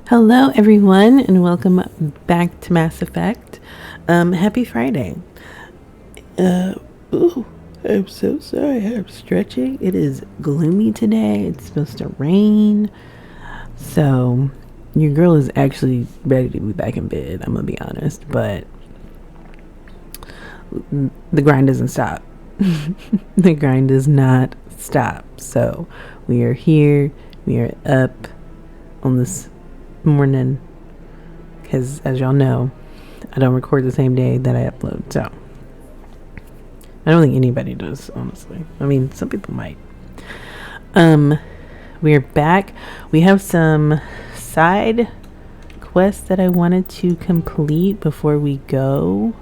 Hello, everyone, and welcome back to Mass Effect. Happy Friday. Ooh, I'm so sorry. I'm stretching. It is gloomy today. It's supposed to rain. So, your girl is actually ready to be back in bed, I'm gonna be honest, but the grind doesn't stop. The grind does not stop. So, we are here. We are up on this morning because, as y'all know, I don't record the same day that I upload. So I don't think anybody does, honestly. I mean, some people might. We are back. We have some side quests that I wanted to complete before we go.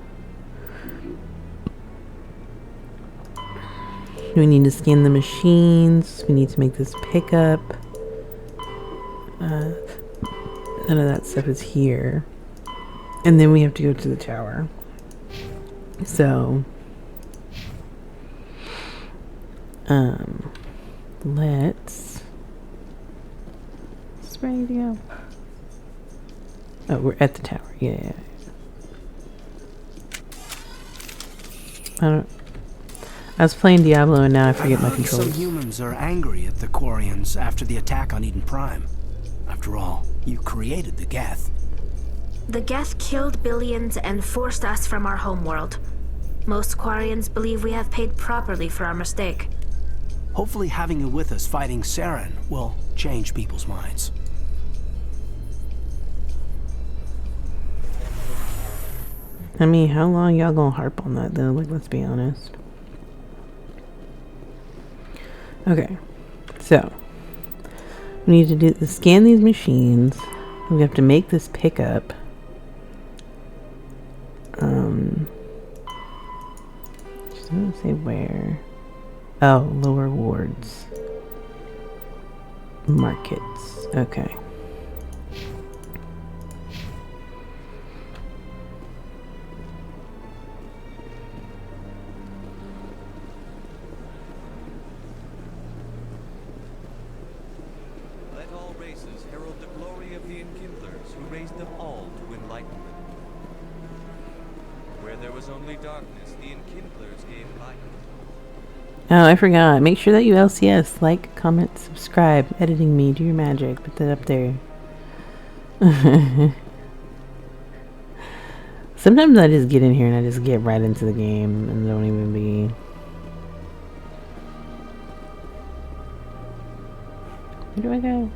We need to scan the machines. We need to make this pickup. None of that stuff is here. And then we have to go to the tower. So, let's... It's ready to go. Oh, we're at the tower. Yeah. I was playing Diablo and now I forget my controls. Some humans are angry at the Quarians after the attack on Eden Prime. After all, you created the Geth. The Geth killed billions and forced us from our homeworld. Most Quarians believe we have paid properly for our mistake. Hopefully having you with us fighting Saren will change people's minds. I mean, how long y'all gonna harp on that though? Like, let's be honest. Okay, so we need to scan these machines. We have to make this pickup. Just gonna say where. Oh, lower wards. Markets. Okay. Let all races herald the glory of the Enkindlers who raised them all to enlightenment. Where there was only darkness, the Enkindlers gave light. Oh, I forgot. Make sure that you LCS, like, comment, subscribe, editing me, do your magic, put that up there. Sometimes I just get in here and I just get right into the game and don't even be... Where do I go?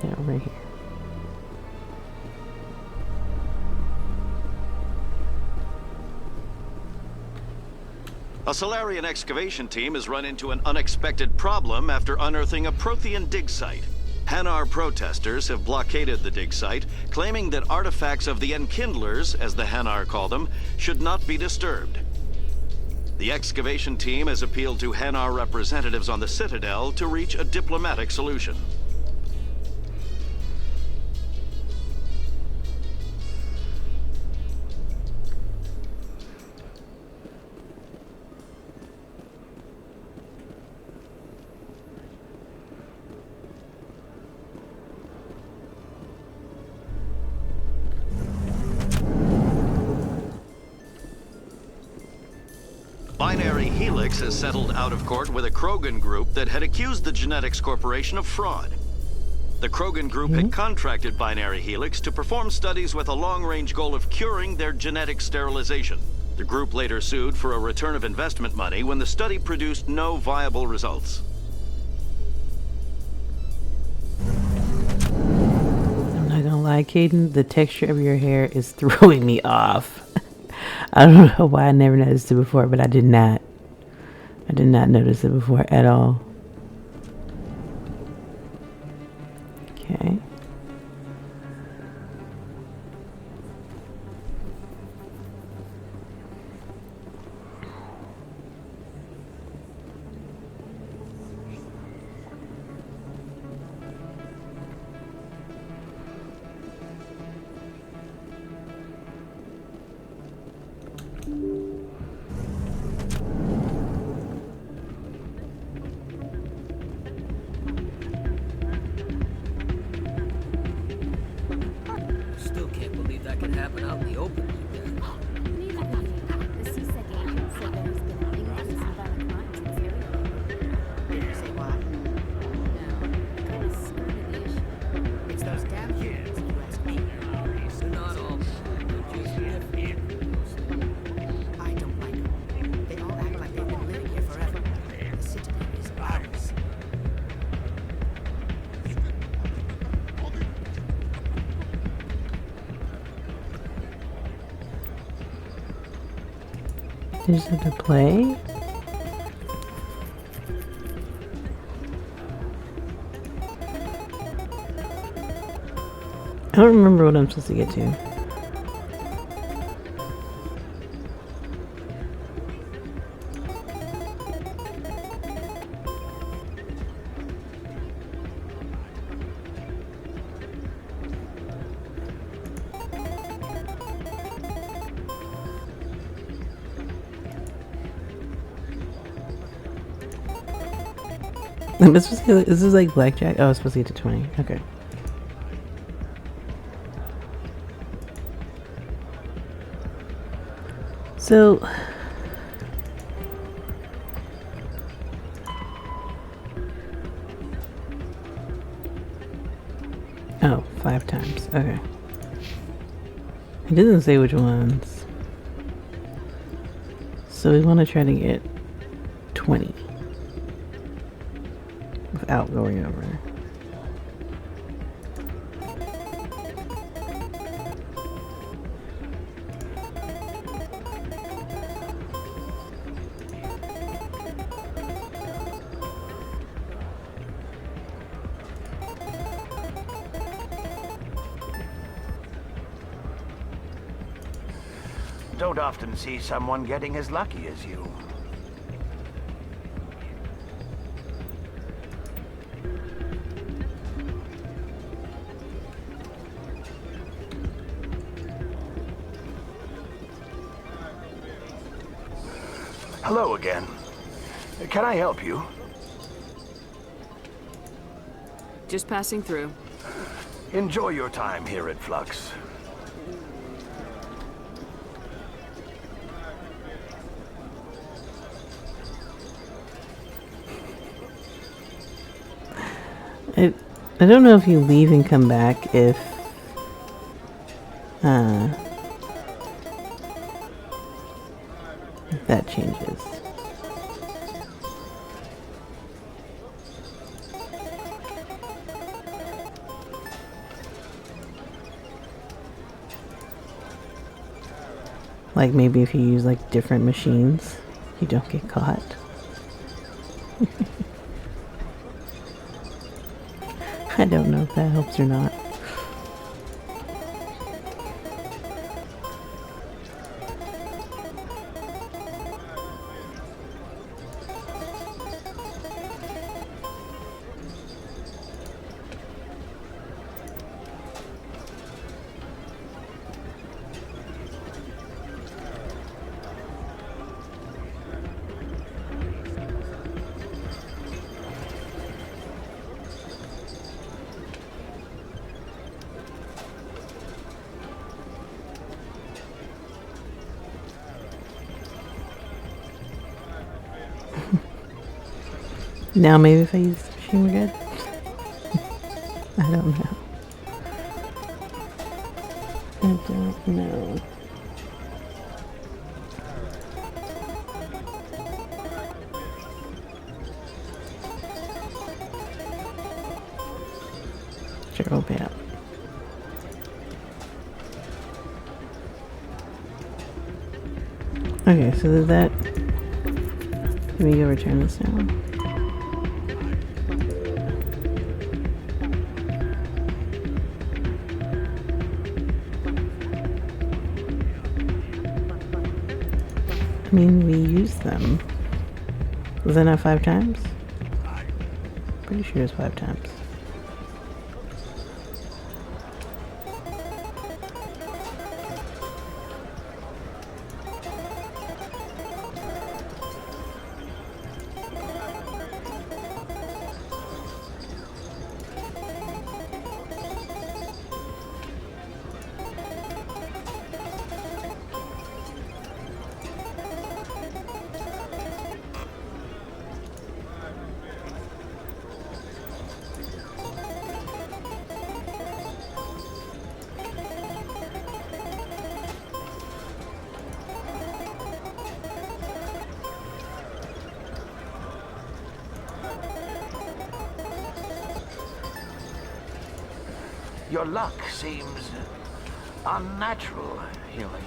Yeah, right here. A Salarian excavation team has run into an unexpected problem after unearthing a Prothean dig site. Hanar protesters have blockaded the dig site, claiming that artifacts of the Enkindlers, as the Hanar call them, should not be disturbed. The excavation team has appealed to Hanar representatives on the Citadel to reach a diplomatic solution. Binary Helix has settled out of court with a Krogan group that had accused the Genetics Corporation of fraud. The Krogan group had contracted Binary Helix to perform studies with a long-range goal of curing their genetic sterilization. The group later sued for a return of investment money when the study produced no viable results. I'm not gonna lie, Caden, the texture of your hair is throwing me off. I don't know why I never noticed it before, but I did not. I did not notice it before at all. Okay. but out in the open like that. The CSEC agent said there has been an increase in violent crime in this area. Did you say why? No, kind of skirted the issue. It's those damn kids, if you ask me. They're not all bad. They're just different. I don't like them. They all act like they've been living here forever. The city is ours. You just have to play? I don't remember what I'm supposed to get to. Is this like blackjack? Oh, I was supposed to get to 20. Okay. So oh, 5 times. Okay. It doesn't say which ones. So we want to try to get 20 without going over. Don't often see someone getting as lucky as you. Hello again. Can I help you? Just passing through. Enjoy your time here at Flux. I don't know if you leave and come back if that changes. Like maybe if you use like different machines, you don't get caught. I don't know if that helps or not. Now maybe if I use the machine we're good. I don't know. I don't know. Sure, we'll pay up. Okay, so did that... Let me go return this now. I mean, we used them. Was that not 5 times? Pretty sure it's 5 times. Your luck seems unnatural, human.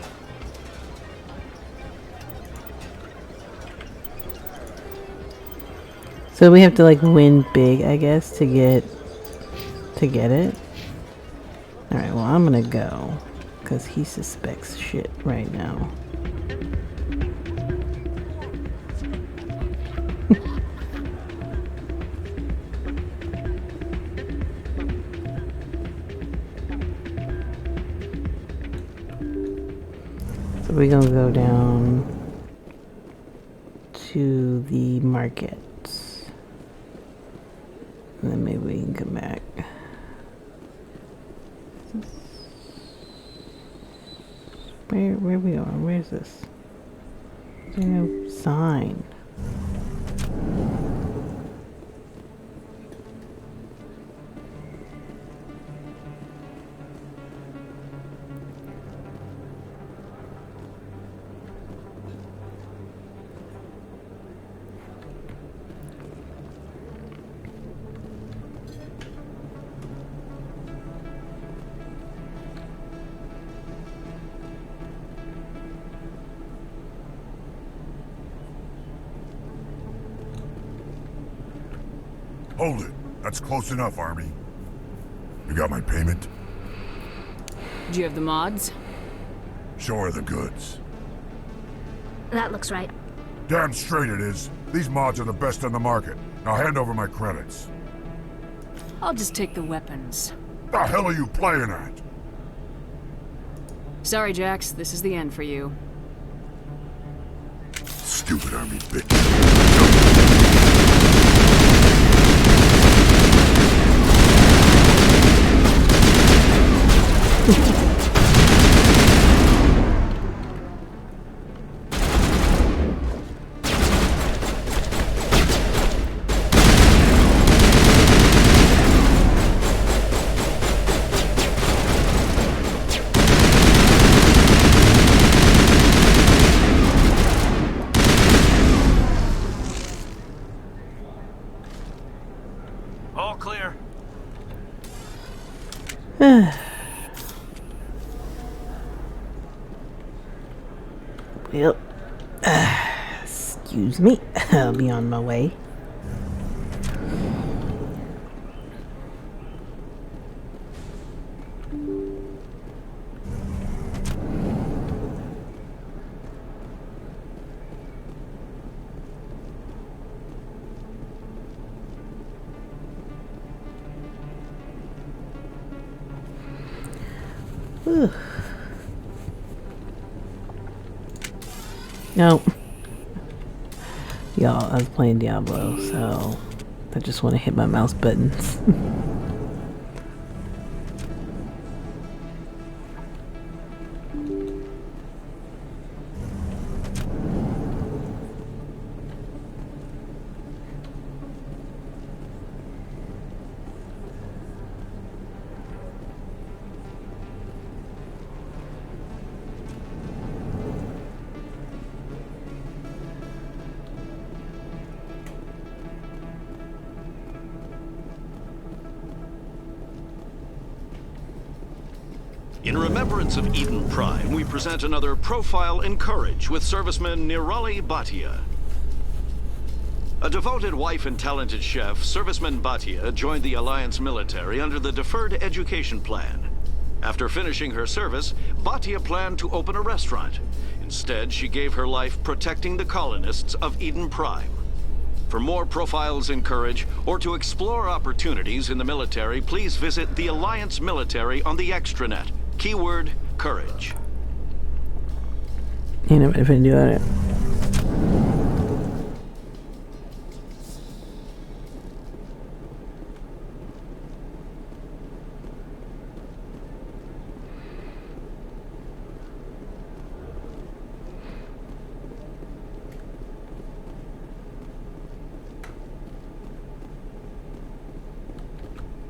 So we have to like win big, I guess, to get it. All right, well, I'm gonna go because he suspects shit right now. So we're gonna go down to the market. And then maybe we can come back. Where are we going? Where's this? There's no sign. Hold it. That's close enough, Army. You got my payment? Do you have the mods? Show her the goods. That looks right. Damn straight it is. These mods are the best on the market. Now hand over my credits. I'll just take the weapons. The hell are you playing at? Sorry, Jax. This is the end for you. Stupid Army bitch. All clear. Well, excuse me. I'll be on my way. Whew. No. Y'all, I was playing Diablo, so I just want to hit my mouse buttons. In remembrance of Eden Prime, we present another Profile in Courage with serviceman Nirali Bhatia. A devoted wife and talented chef, serviceman Bhatia joined the Alliance military under the Deferred Education Plan. After finishing her service, Bhatia planned to open a restaurant. Instead, she gave her life protecting the colonists of Eden Prime. For more Profiles in Courage, or to explore opportunities in the military, please visit the Alliance military on the extranet. Keyword, courage. You know what if I do it.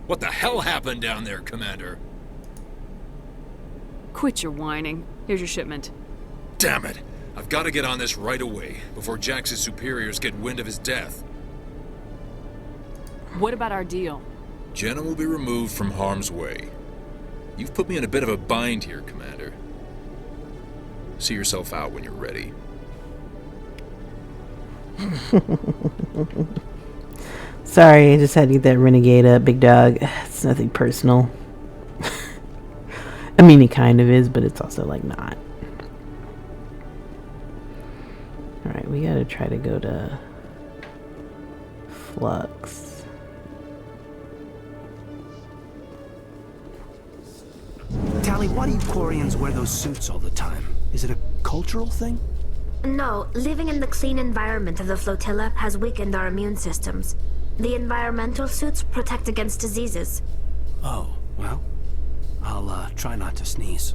What the hell happened down there, Commander? Quit your whining. Here's your shipment. Damn it! I've got to get on this right away, before Jax's superiors get wind of his death. What about our deal? Jenna will be removed from harm's way. You've put me in a bit of a bind here, Commander. See yourself out when you're ready. Sorry, I just had to get that renegade up, big dog. It's nothing personal. I mean, it kind of is, but it's also like not. Alright, we gotta try to go to Flux. Tally, why do you Quarians wear those suits all the time? Is it a cultural thing? No, living in the clean environment of the flotilla has weakened our immune systems. The environmental suits protect against diseases. Oh, well, I'll try not to sneeze.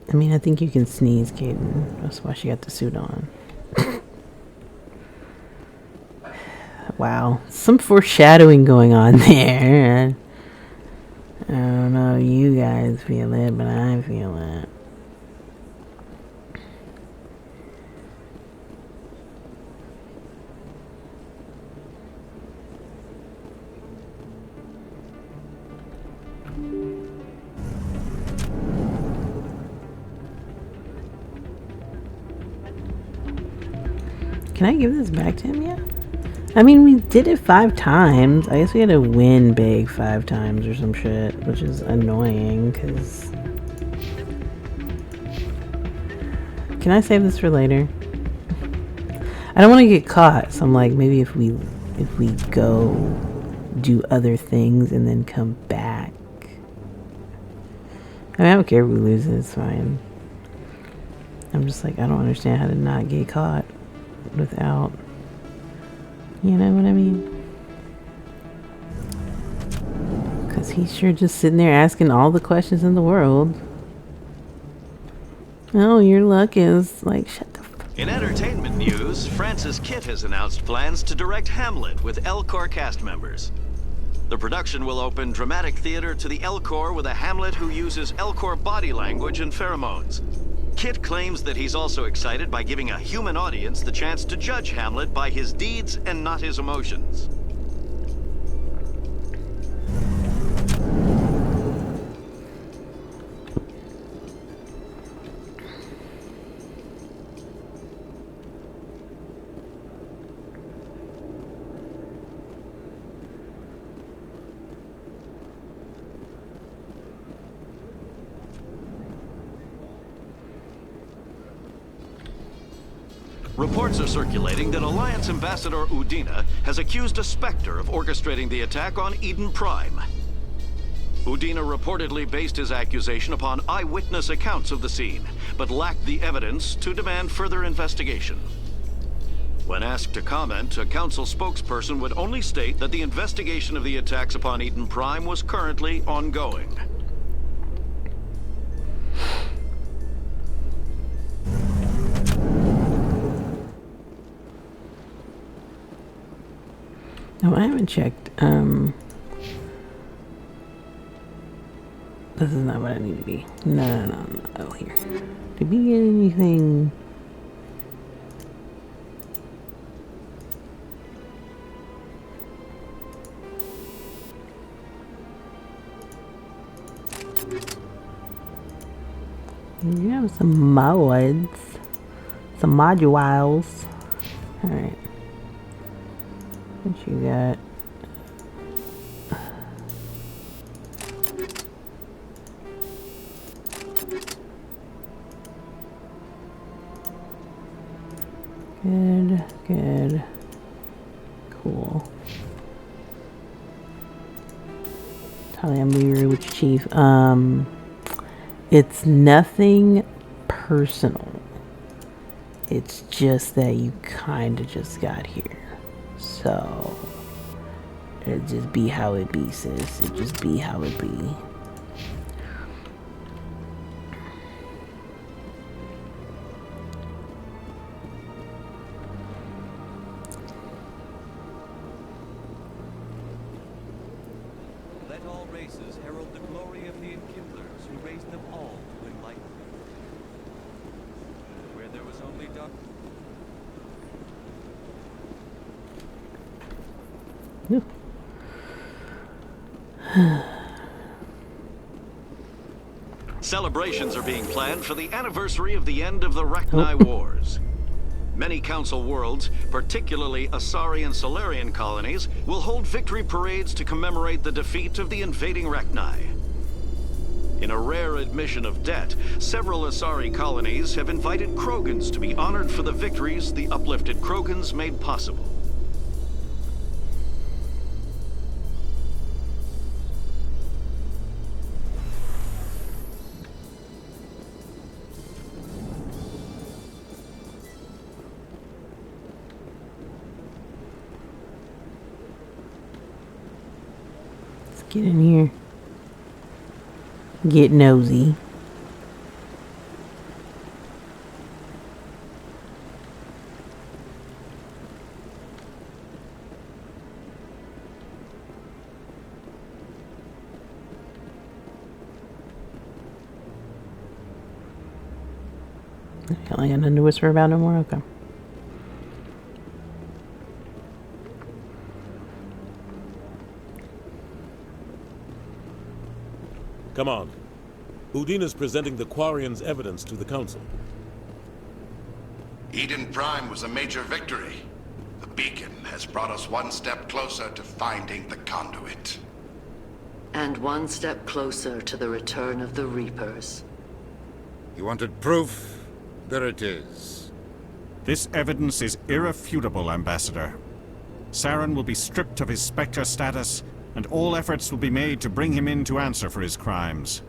I mean, I think you can sneeze, Kaden. That's why she got the suit on. Wow. Some foreshadowing going on there. I don't know if you guys feel it, but I feel it. Can I give this back to him yet? I mean, we did it 5 times. I guess we had to win big 5 times or some shit, which is annoying, because... Can I save this for later? I don't want to get caught, so I'm like, maybe if we go do other things and then come back. I mean, I don't care if we lose it, it's fine. I'm just like, I don't understand how to not get caught without, you know what I mean? Because he's sure just sitting there asking all the questions in the world. Oh, your luck is like, shut the fuck. In entertainment news, Francis Kitt has announced plans to direct Hamlet with Elcor cast members. The production will open dramatic theater to the Elcor with a Hamlet who uses Elcor body language and pheromones. Kitt claims that he's also excited by giving a human audience the chance to judge Hamlet by his deeds and not his emotions. Reports are circulating that Alliance Ambassador Udina has accused a Spectre of orchestrating the attack on Eden Prime. Udina reportedly based his accusation upon eyewitness accounts of the scene, but lacked the evidence to demand further investigation. When asked to comment, a council spokesperson would only state that the investigation of the attacks upon Eden Prime was currently ongoing. No, I haven't checked. This is not what I need to be. No. Oh, here. Did we get anything? You have some mods. Some modules. Alright. What you got? Good. Cool. Tally, I'm leaving with Chief. It's nothing personal. It's just that you kind of just got here. So, it just be how it be, sis. It just be how it be. Let all races herald the glory of the Enkindlers who raised them all to enlightenment. Celebrations are being planned for the anniversary of the end of the Rachni Wars. Many Council worlds, particularly Asari and Salarian colonies, will hold victory parades to commemorate the defeat of the invading Rachni. In a rare admission of debt, several Asari colonies have invited Krogans to be honored for the victories the uplifted Krogans made possible. Let's get in here. Get nosy. I got nothing to whisper about no more. Okay. Come on. Udina's presenting the Quarians' evidence to the Council. Eden Prime was a major victory. The beacon has brought us one step closer to finding the conduit. And one step closer to the return of the Reapers. You wanted proof? There it is. This evidence is irrefutable, Ambassador. Saren will be stripped of his Spectre status, and all efforts will be made to bring him in to answer for his crimes.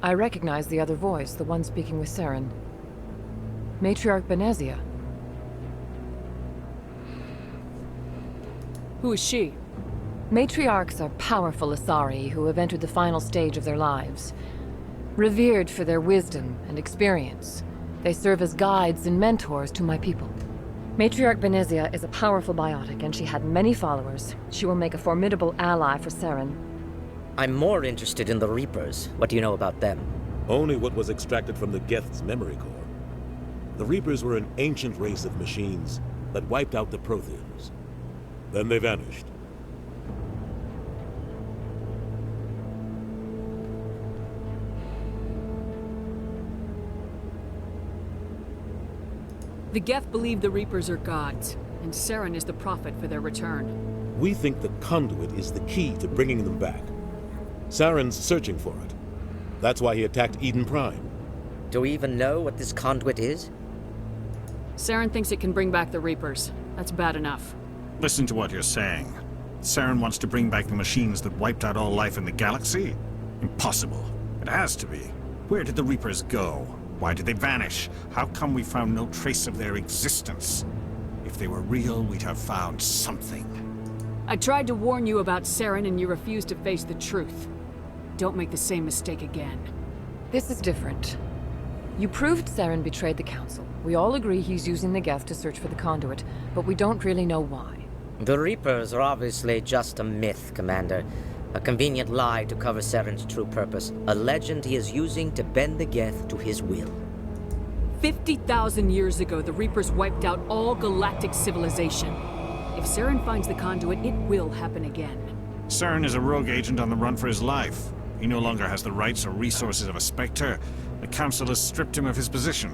I recognize the other voice, the one speaking with Saren. Matriarch Benezia. Who is she? Matriarchs are powerful Asari who have entered the final stage of their lives. Revered for their wisdom and experience, they serve as guides and mentors to my people. Matriarch Benezia is a powerful biotic, and she had many followers. She will make a formidable ally for Saren. I'm more interested in the Reapers. What do you know about them? Only what was extracted from the Geth's memory core. The Reapers were an ancient race of machines that wiped out the Protheans. Then they vanished. The Geth believe the Reapers are gods, and Saren is the prophet for their return. We think the conduit is the key to bringing them back. Saren's searching for it. That's why he attacked Eden Prime. Do we even know what this conduit is? Saren thinks it can bring back the Reapers. That's bad enough. Listen to what you're saying. Saren wants to bring back the machines that wiped out all life in the galaxy? Impossible. It has to be. Where did the Reapers go? Why did they vanish? How come we found no trace of their existence? If they were real, we'd have found something. I tried to warn you about Saren, and you refused to face the truth. Don't make the same mistake again. This is different. You proved Saren betrayed the Council. We all agree he's using the Geth to search for the conduit, but we don't really know why. The Reapers are obviously just a myth, Commander. A convenient lie to cover Saren's true purpose. A legend he is using to bend the Geth to his will. 50,000 years ago, the Reapers wiped out all galactic civilization. If Saren finds the conduit, it will happen again. Saren is a rogue agent on the run for his life. He no longer has the rights or resources of a Spectre. The Council has stripped him of his position.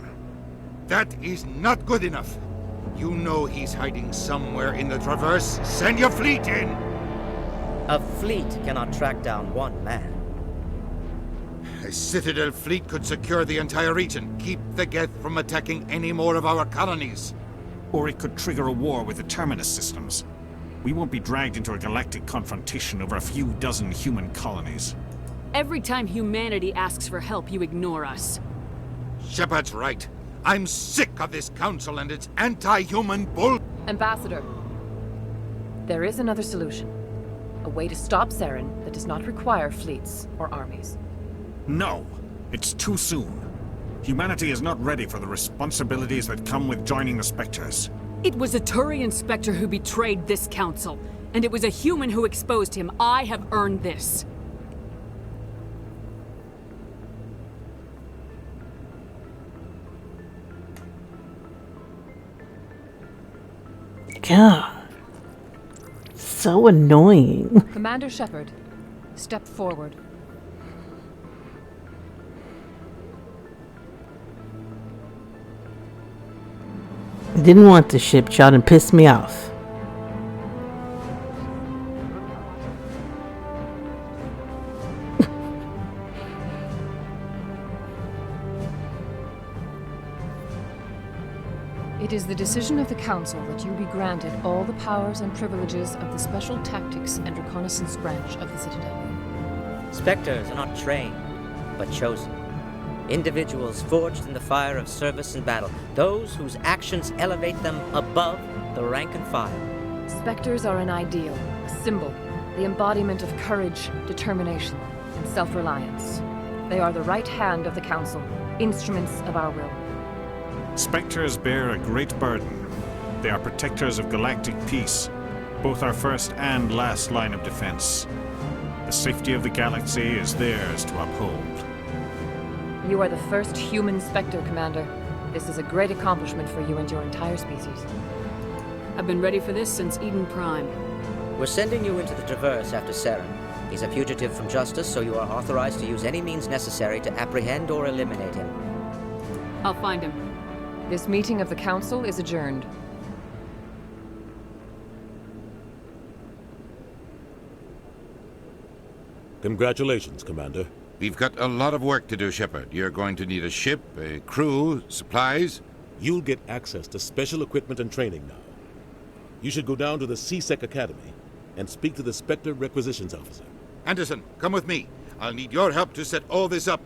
That is not good enough. You know he's hiding somewhere in the Traverse. Send your fleet in! A fleet cannot track down one man. A Citadel fleet could secure the entire region, keep the Geth from attacking any more of our colonies. Or it could trigger a war with the Terminus systems. We won't be dragged into a galactic confrontation over a few dozen human colonies. Every time humanity asks for help, you ignore us. Shepard's right. I'm sick of this Council and its anti-human bull... Ambassador, there is another solution. A way to stop Saren that does not require fleets or armies. No, it's too soon. Humanity is not ready for the responsibilities that come with joining the Spectres. It was a Turian Spectre who betrayed this council, and it was a human who exposed him. I have earned this. God. so annoying. Commander Shepard, step forward. Didn't want the ship, y'all done pissed me off. It is the decision of the Council that you be granted all the powers and privileges of the Special Tactics and Reconnaissance Branch of the Citadel. Spectres are not trained, but chosen. Individuals forged in the fire of service and battle. Those whose actions elevate them above the rank and file. Spectres are an ideal, a symbol, the embodiment of courage, determination, and self-reliance. They are the right hand of the Council, instruments of our will. Spectres bear a great burden. They are protectors of galactic peace, both our first and last line of defense. The safety of the galaxy is theirs to uphold. You are the first human Spectre, Commander. This is a great accomplishment for you and your entire species. I've been ready for this since Eden Prime. We're sending you into the Traverse after Saren. He's a fugitive from justice, so you are authorized to use any means necessary to apprehend or eliminate him. I'll find him. This meeting of the Council is adjourned. Congratulations, Commander. We've got a lot of work to do, Shepard. You're going to need a ship, a crew, supplies. You'll get access to special equipment and training now. You should go down to the C-Sec Academy and speak to the Spectre Requisitions Officer. Anderson, come with me. I'll need your help to set all this up.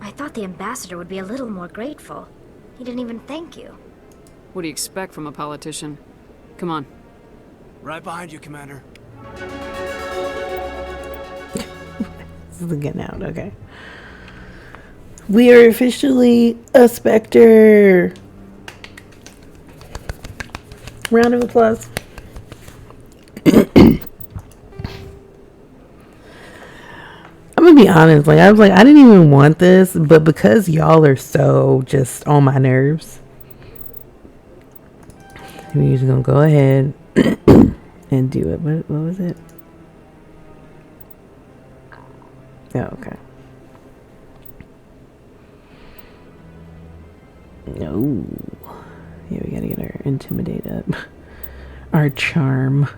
I thought the ambassador would be a little more grateful. He didn't even thank you. What do you expect from a politician? Come on. Right behind you, Commander. This is getting out, okay. We are officially a Spectre. Round of applause. I'm gonna be honest, like I was like, I didn't even want this, but because y'all are so just on my nerves, we're just gonna go ahead and do it. What was it? Oh, okay. No. Yeah, we gotta get our intimidate up. Our charm.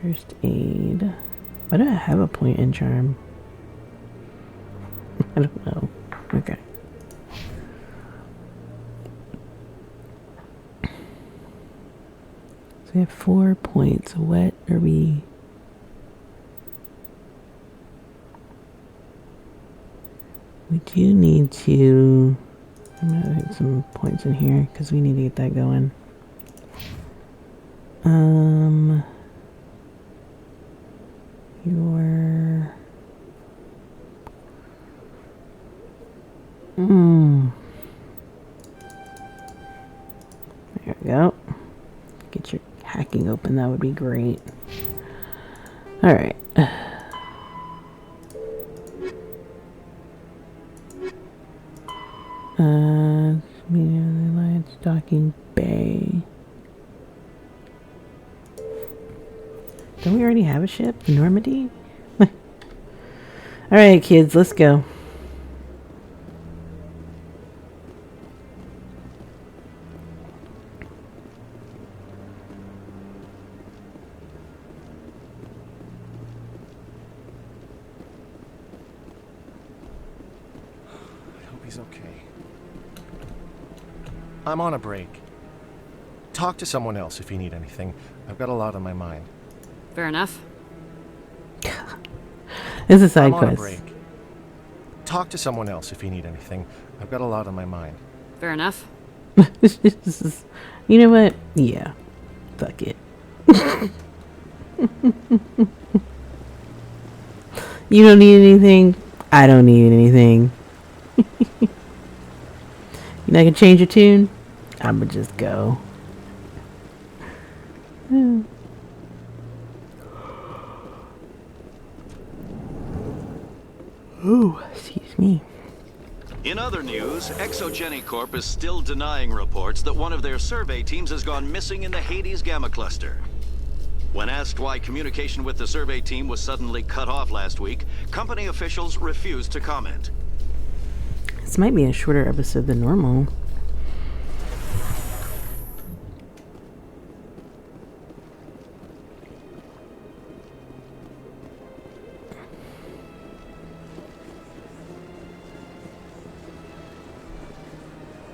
First aid. Why do I have a point in charm? I don't know. Okay. So we have 4 points. What are we? We do need to. I'm gonna put some points in here because we need to get that going. Your. There we go. Get your hacking open. That would be great. All right. Alliance docking bay. Don't we already have a ship? Normandy? Alright, kids, let's go. I hope he's okay. I'm on a break. Talk to someone else if you need anything. I've got a lot on my mind. Fair enough. It's a side I'm on a quest. break. Talk to someone else if you need anything. I've got a lot on my mind. Fair enough. You know what? Yeah. Fuck it. You don't need anything. I don't need anything. You're not gonna change your tune? I'ma just go. Ooh, excuse me. other news, Exogeny Corp is still denying reports that one of their survey teams has gone missing in the Hades Gamma Cluster. When asked why communication with the survey team was suddenly cut off last week, company officials refused to comment. This might be a shorter episode than normal.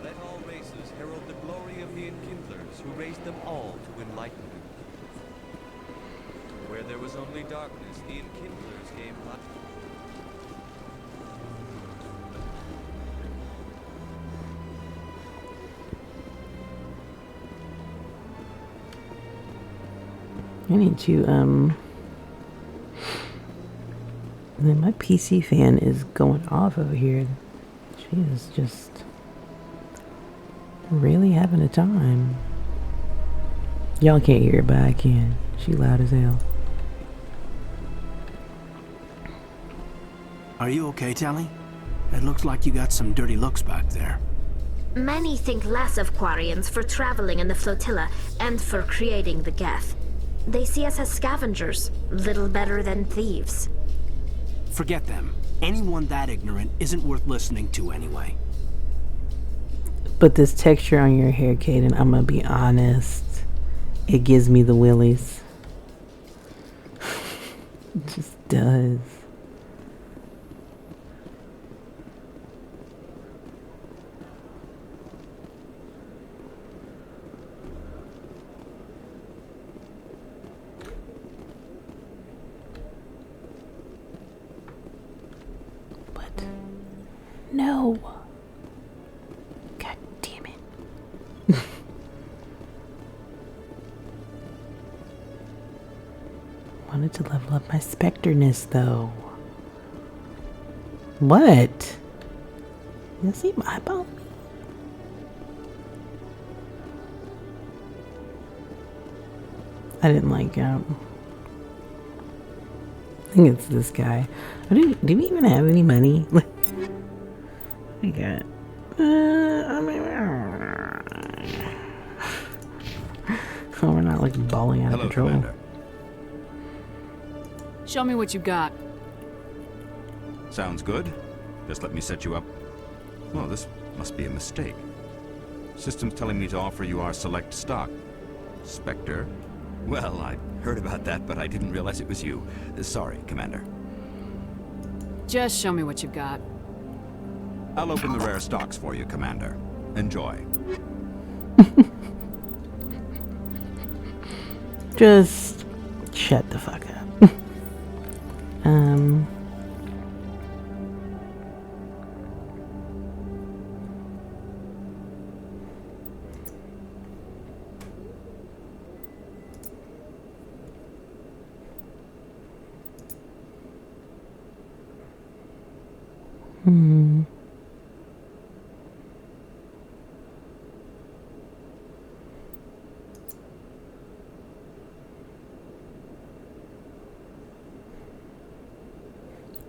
Let all races herald the glory of the Enkindlers who raised them all to enlightenment. Where there was only darkness, the Enkindlers gave light. I need to, then my PC fan is going off over here. She is just really having a time. Y'all can't hear it, but I can. She loud as hell. Are you okay, Tally? It looks like you got some dirty looks back there. Many think less of Quarians for traveling in the flotilla and for creating the Geth. They see us as scavengers, little better than thieves. Forget them. Anyone that ignorant isn't worth listening to anyway. But this texture on your hair, Kaden, I'm gonna be honest, it gives me the willies. It just does. No. God damn it. Wanted to level up my specterness though. What? You see my eyeball me? I didn't like I think it's this guy. Do we even have any money? We got oh, we're not like balling out of control. Commander. Show me what you got. Sounds good. Just let me set you up. Well, this must be a mistake. System's telling me to offer you our select stock. Spectre? Well, I heard about that, but I didn't realize it was you. Sorry, Commander. Just show me what you've got. I'll open the rare stocks for you, Commander. Enjoy. Just shut the fuck up.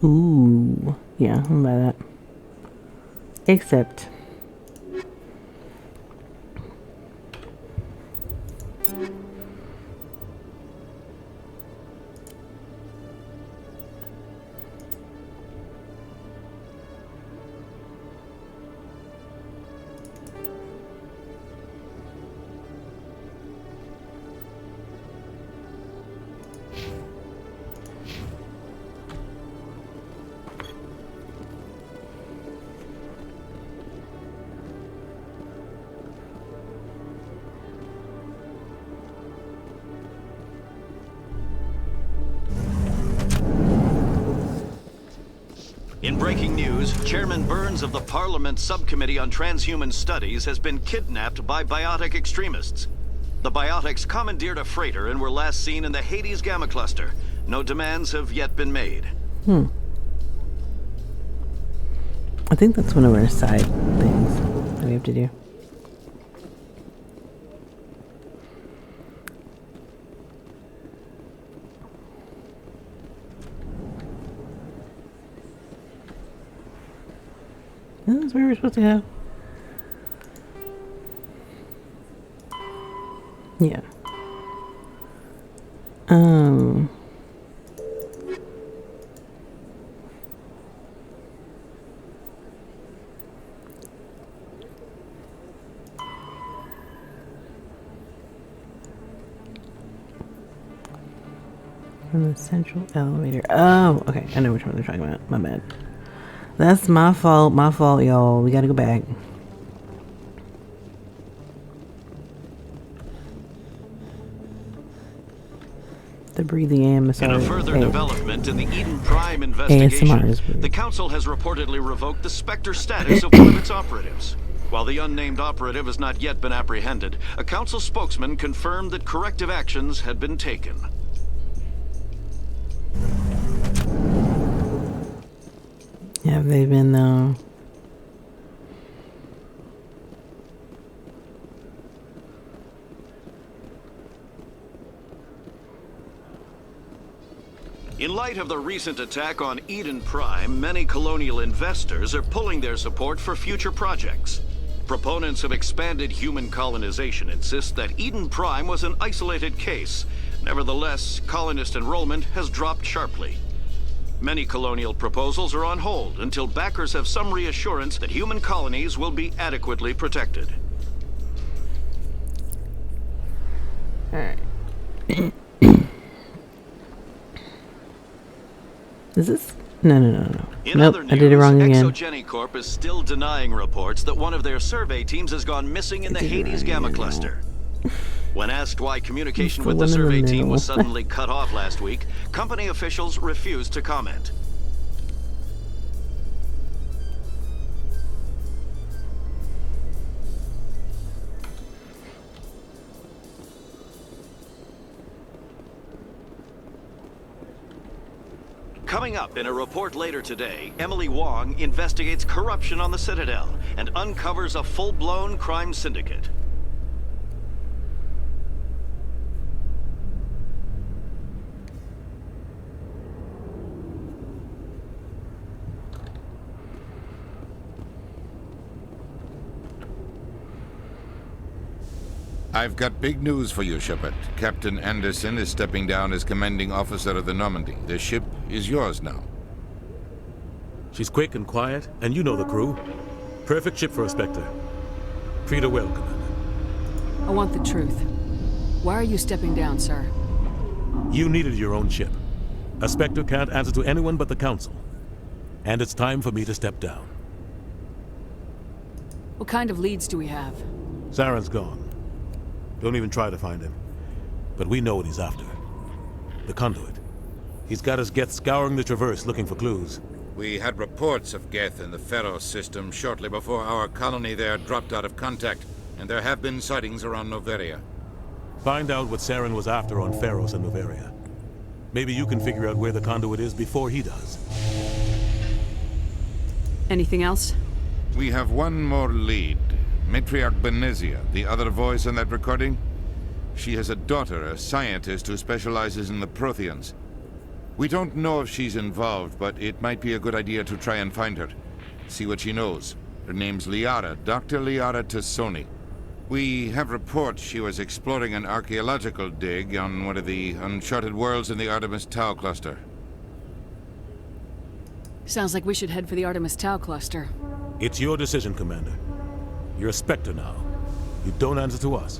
Ooh, yeah, I'm by that. Except In breaking news, Chairman Burns of the Parliament Subcommittee on Transhuman Studies has been kidnapped by biotic extremists. The biotics commandeered a freighter and were last seen in the Hades Gamma Cluster. No demands have yet been made. I think that's one of our side things that we have to do. This is where we're supposed to go. Yeah. From the central elevator. Oh, okay. I know which one they're talking about. My bad. That's my fault. My fault, y'all. We gotta go back. The breathing and massage. In a further development in the Eden Prime investigation, the Council has reportedly revoked the Spectre status of one of its operatives. While the unnamed operative has not yet been apprehended, a Council spokesman confirmed that corrective actions had been taken. Have they been, though? In light of the recent attack on Eden Prime, many colonial investors are pulling their support for future projects. Proponents of expanded human colonization insist that Eden Prime was an isolated case. Nevertheless, colonist enrollment has dropped sharply. Many colonial proposals are on hold until backers have some reassurance that human colonies will be adequately protected. Alright. Is this? No. Nope, I did it wrong again. Exogeny Corp is still denying reports that one of their survey teams has gone missing in the Hades Gamma Cluster. When asked why communication with the survey team was suddenly cut off last week, company officials refused to comment. Coming up in a report later today, Emily Wong investigates corruption on the Citadel and uncovers a full-blown crime syndicate. I've got big news for you, Shepard. Captain Anderson is stepping down as commanding officer of the Normandy. The ship is yours now. She's quick and quiet, and you know the crew. Perfect ship for a Spectre. Treat her well, Commander. I want the truth. Why are you stepping down, sir? You needed your own ship. A Spectre can't answer to anyone but the Council. And it's time for me to step down. What kind of leads do we have? Saren's gone. Don't even try to find him. But we know what he's after. The conduit. He's got his Geth scouring the Traverse looking for clues. We had reports of Geth in the Pharos system shortly before our colony there dropped out of contact, and there have been sightings around Noveria. Find out what Saren was after on Pharos and Noveria. Maybe you can figure out where the conduit is before he does. Anything else? We have one more lead. Matriarch Benezia, the other voice in that recording. She has a daughter, a scientist who specializes in the Protheans. We don't know if she's involved, but it might be a good idea to try and find her. See what she knows. Her name's Liara, Dr. Liara Tassoni. We have reports she was exploring an archaeological dig on one of the uncharted worlds in the Artemis Tau cluster. Sounds like we should head for the Artemis Tau cluster. It's your decision, Commander. You're a Spectre now. You don't answer to us.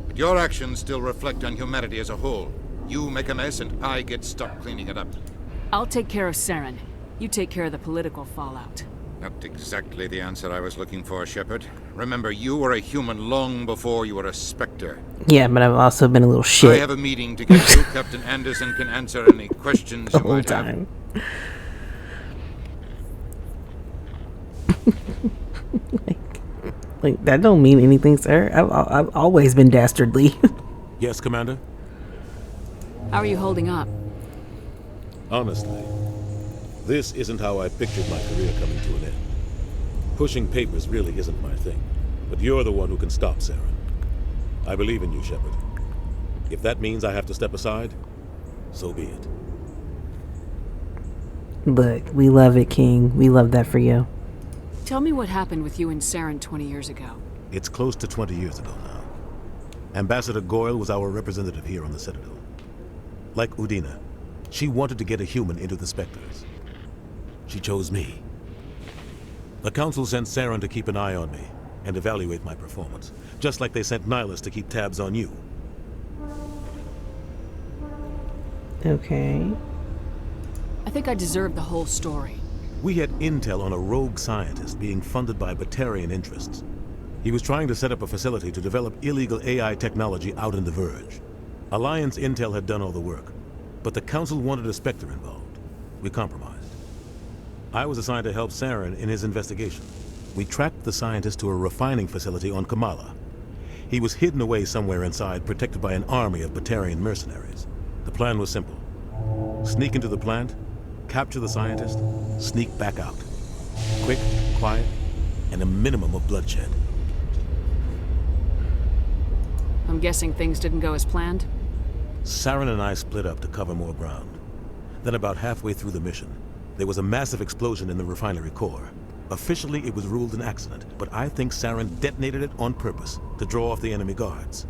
But your actions still reflect on humanity as a whole. You make a mess and I get stuck cleaning it up. I'll take care of Saren. You take care of the political fallout. Not exactly the answer I was looking for, Shepard. Remember, you were a human long before you were a Spectre. Yeah, but I've also been a little shit. I have a meeting to get to. Captain Anderson can answer any questions you might have. Like, that don't mean anything, sir. I've always been dastardly. Yes, Commander? How are you holding up? Honestly, this isn't how I pictured my career coming to an end. Pushing papers really isn't my thing, but you're the one who can stop Saren. I believe in you, Shepard. If that means I have to step aside, so be it. Look, we love it, King. We love that for you. Tell me what happened with you and Saren 20 years ago. It's close to 20 years ago now. Ambassador Goyle was our representative here on the Citadel. Like Udina, she wanted to get a human into the Spectres. She chose me. The Council sent Saren to keep an eye on me and evaluate my performance, just like they sent Nihilus to keep tabs on you. Okay. I think I deserve the whole story. We had intel on a rogue scientist being funded by Batarian interests. He was trying to set up a facility to develop illegal AI technology out in the Verge. Alliance intel had done all the work, but the Council wanted a Spectre involved. We compromised. I was assigned to help Saren in his investigation. We tracked the scientist to a refining facility on Kamala. He was hidden away somewhere inside, protected by an army of Batarian mercenaries. The plan was simple. Sneak into the plant, capture the scientist, sneak back out. Quick, quiet, and a minimum of bloodshed. I'm guessing things didn't go as planned? Saren and I split up to cover more ground. Then about halfway through the mission, there was a massive explosion in the refinery core. Officially, it was ruled an accident, but I think Saren detonated it on purpose to draw off the enemy guards.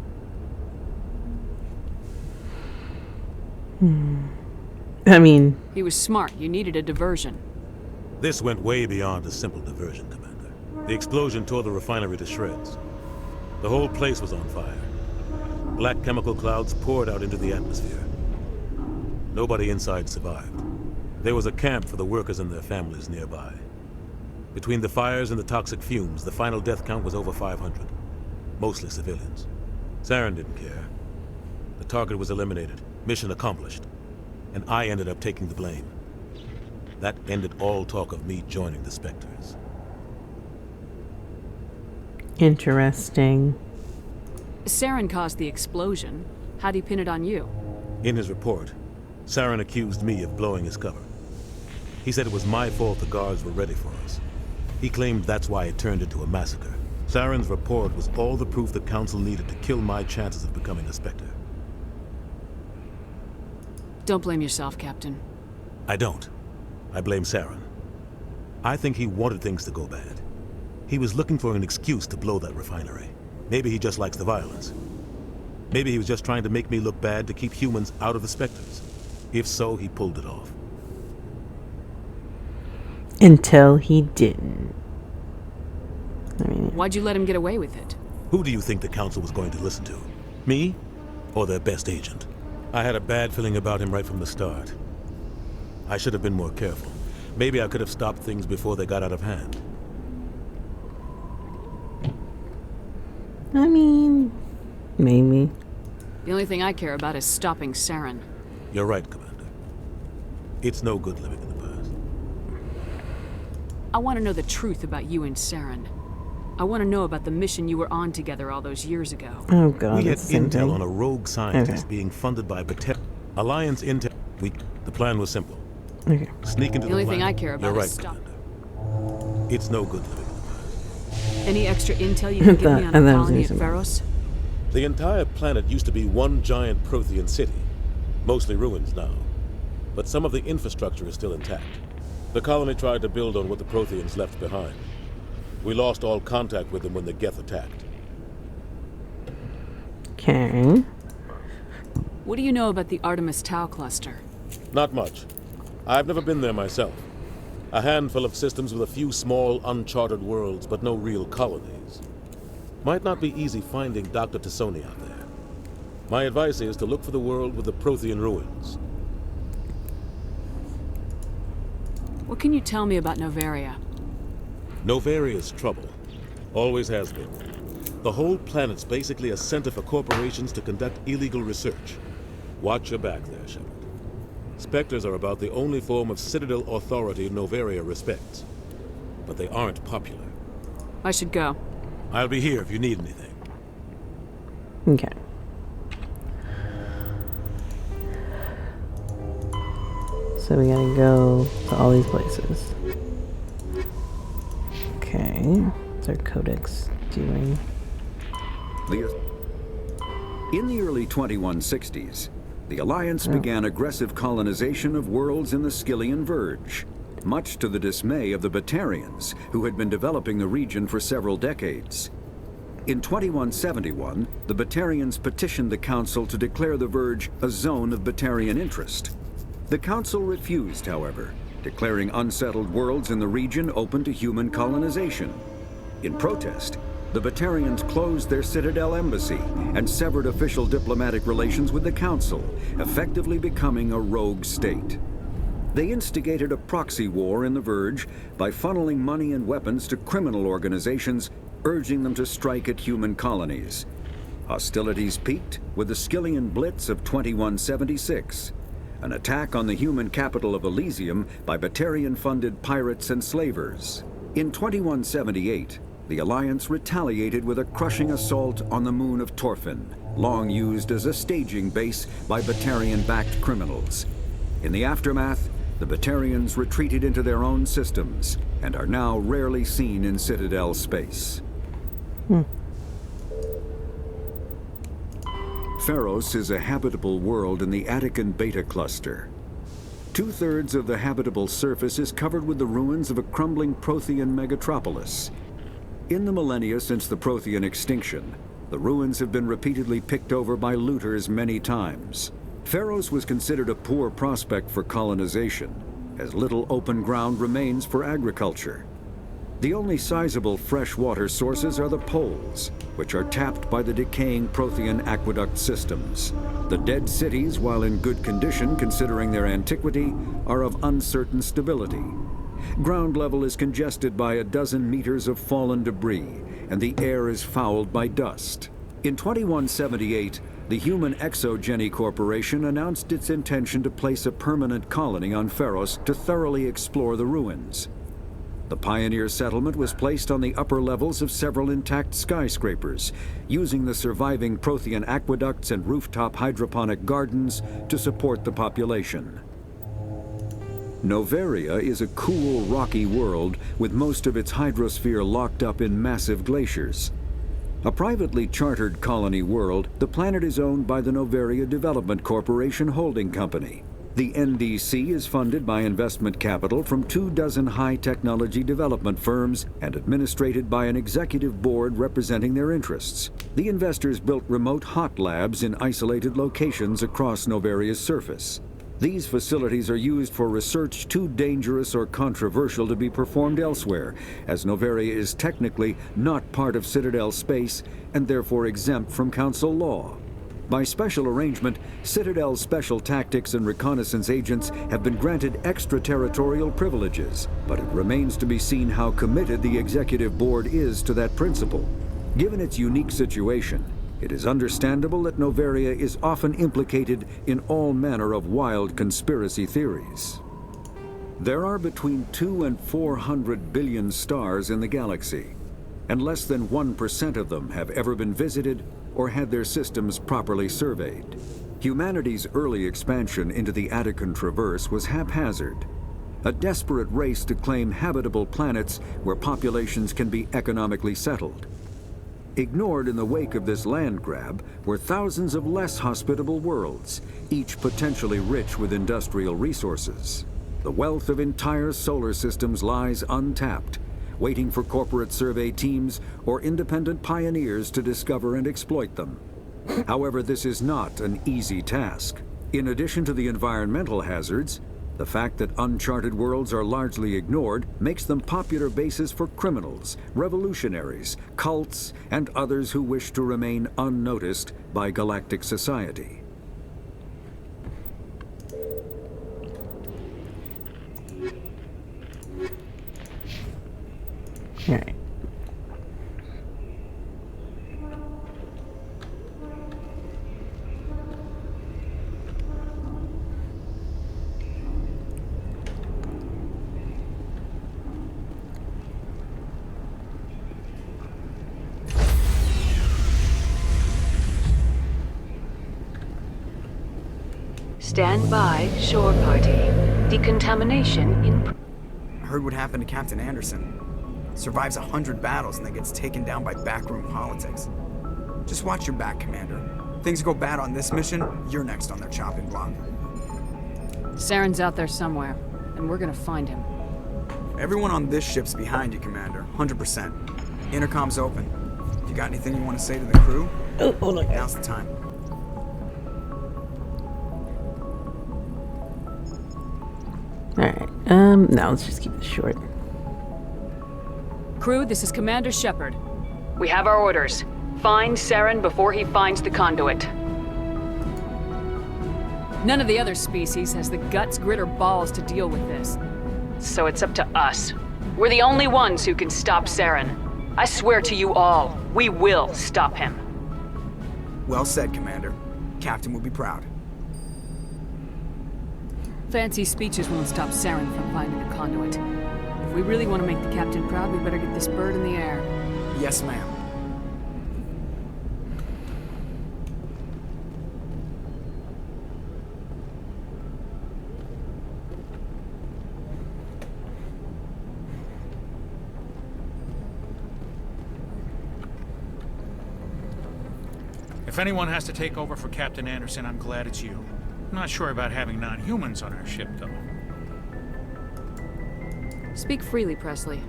I mean... He was smart. You needed a diversion. This went way beyond a simple diversion, Commander. The explosion tore the refinery to shreds. The whole place was on fire. Black chemical clouds poured out into the atmosphere. Nobody inside survived. There was a camp for the workers and their families nearby. Between the fires and the toxic fumes, the final death count was over 500. Mostly civilians. Saren didn't care. The target was eliminated, mission accomplished, and I ended up taking the blame. That ended all talk of me joining the Spectres. Interesting. Saren caused the explosion. How'd he pin it on you? In his report, Saren accused me of blowing his cover. He said it was my fault the guards were ready for us. He claimed that's why it turned into a massacre. Saren's report was all the proof the Council needed to kill my chances of becoming a Spectre. Don't blame yourself, Captain. I don't. I blame Saren. I think he wanted things to go bad. He was looking for an excuse to blow that refinery. Maybe he just likes the violence. Maybe he was just trying to make me look bad to keep humans out of the Spectres. If so, he pulled it off. Until he didn't. I mean... Why'd you let him get away with it? Who do you think the Council was going to listen to? Me? Or their best agent? I had a bad feeling about him right from the start. I should have been more careful. Maybe I could have stopped things before they got out of hand. I mean, maybe. The only thing I care about is stopping Saren. You're right, Commander. It's no good living in the past. I want to know the truth about you and Saren. I want to know about the mission you were on together all those years ago. Oh god, we had intel on a rogue scientist being funded by Alliance intel. The plan was simple. Okay. Sneak into the only plant. thing I care about You're is right, stop. Commander. It's no good living in the past. Any extra intel you can give me on the colony at Pharos? The entire planet used to be one giant Prothean city. Mostly ruins now. But some of the infrastructure is still intact. The colony tried to build on what the Protheans left behind. We lost all contact with them when the Geth attacked. Okay. What do you know about the Artemis Tau cluster? Not much. I've never been there myself. A handful of systems with a few small, uncharted worlds, but no real colonies. Might not be easy finding Dr. Tassoni out there. My advice is to look for the world with the Prothean ruins. What can you tell me about Novaria? Novaria's trouble. Always has been. The whole planet's basically a center for corporations to conduct illegal research. Watch your back there, Shepard. Spectres are about the only form of Citadel authority Novaria respects. But they aren't popular. I should go. I'll be here if you need anything. Okay. So we gotta go to all these places. Okay. What's our codex doing? In the early 2160s, the Alliance began aggressive colonization of worlds in the Skyllian Verge. much to the dismay of the Batarians, who had been developing the region for several decades. In 2171, the Batarians petitioned the Council to declare the Verge a zone of Batarian interest. The Council refused, however, declaring unsettled worlds in the region open to human colonization. In protest, the Batarians closed their Citadel embassy and severed official diplomatic relations with the Council, effectively becoming a rogue state. They instigated a proxy war in the Verge by funneling money and weapons to criminal organizations, urging them to strike at human colonies. Hostilities peaked with the Skillian Blitz of 2176, an attack on the human capital of Elysium by Batarian-funded pirates and slavers. In 2178, the Alliance retaliated with a crushing assault on the moon of Torfin, long used as a staging base by Batarian-backed criminals. In the aftermath, the Batarians retreated into their own systems and are now rarely seen in Citadel space. Pharos is a habitable world in the Attican Beta Cluster. 2/3 of the habitable surface is covered with the ruins of a crumbling Prothean megatropolis. In the millennia since the Prothean extinction, the ruins have been repeatedly picked over by looters many times. Pharos was considered a poor prospect for colonization, as little open ground remains for agriculture. The only sizable freshwater sources are the poles, which are tapped by the decaying Prothean aqueduct systems. The dead cities, while in good condition considering their antiquity, are of uncertain stability. Ground level is congested by a dozen meters of fallen debris, and the air is fouled by dust. In 2178, the Human Exogeny Corporation announced its intention to place a permanent colony on Pharos to thoroughly explore the ruins. The pioneer settlement was placed on the upper levels of several intact skyscrapers, using the surviving Prothean aqueducts and rooftop hydroponic gardens to support the population. Noveria is a cool, rocky world with most of its hydrosphere locked up in massive glaciers. A privately chartered colony world, the planet is owned by the Noveria Development Corporation Holding Company. The NDC is funded by investment capital from 24 high-technology development firms and administrated by an executive board representing their interests. The investors built remote hot labs in isolated locations across Noveria's surface. These facilities are used for research too dangerous or controversial to be performed elsewhere, as Noveria is technically not part of Citadel space and therefore exempt from Council law. By special arrangement, Citadel's special tactics and reconnaissance agents have been granted extraterritorial privileges, but it remains to be seen how committed the Executive Board is to that principle. Given its unique situation, it is understandable that Noveria is often implicated in all manner of wild conspiracy theories. There are between 200 and 400 billion stars in the galaxy, and less than 1% of them have ever been visited or had their systems properly surveyed. Humanity's early expansion into the Attican Traverse was haphazard, a desperate race to claim habitable planets where populations can be economically settled. Ignored in the wake of this land grab were thousands of less hospitable worlds, each potentially rich with industrial resources. The wealth of entire solar systems lies untapped, waiting for corporate survey teams or independent pioneers to discover and exploit them. However, this is not an easy task. In addition to the environmental hazards, the fact that uncharted worlds are largely ignored makes them popular bases for criminals, revolutionaries, cults, and others who wish to remain unnoticed by galactic society. All right. Stand by, shore party. Decontamination in... Heard what happened to Captain Anderson. Survives 100 battles and then gets taken down by backroom politics. Just watch your back, Commander. Things go bad on this mission, you're next on their chopping block. Saren's out there somewhere, and we're gonna find him. Everyone on this ship's behind you, Commander. 100%. Intercom's open. If you got anything you want to say to the crew, hold on. Now's the time. Alright, now let's just keep it short. Crew, this is Commander Shepard. We have our orders. Find Saren before he finds the conduit. None of the other species has the guts, grit, or balls to deal with this. So it's up to us. We're the only ones who can stop Saren. I swear to you all, we will stop him. Well said, Commander. Captain will be proud. Fancy speeches won't stop Saren from finding the conduit. If we really want to make the captain proud, we better get this bird in the air. Yes, ma'am. If anyone has to take over for Captain Anderson, I'm glad it's you. I'm not sure about having non-humans on our ship, though. Speak freely, Presley.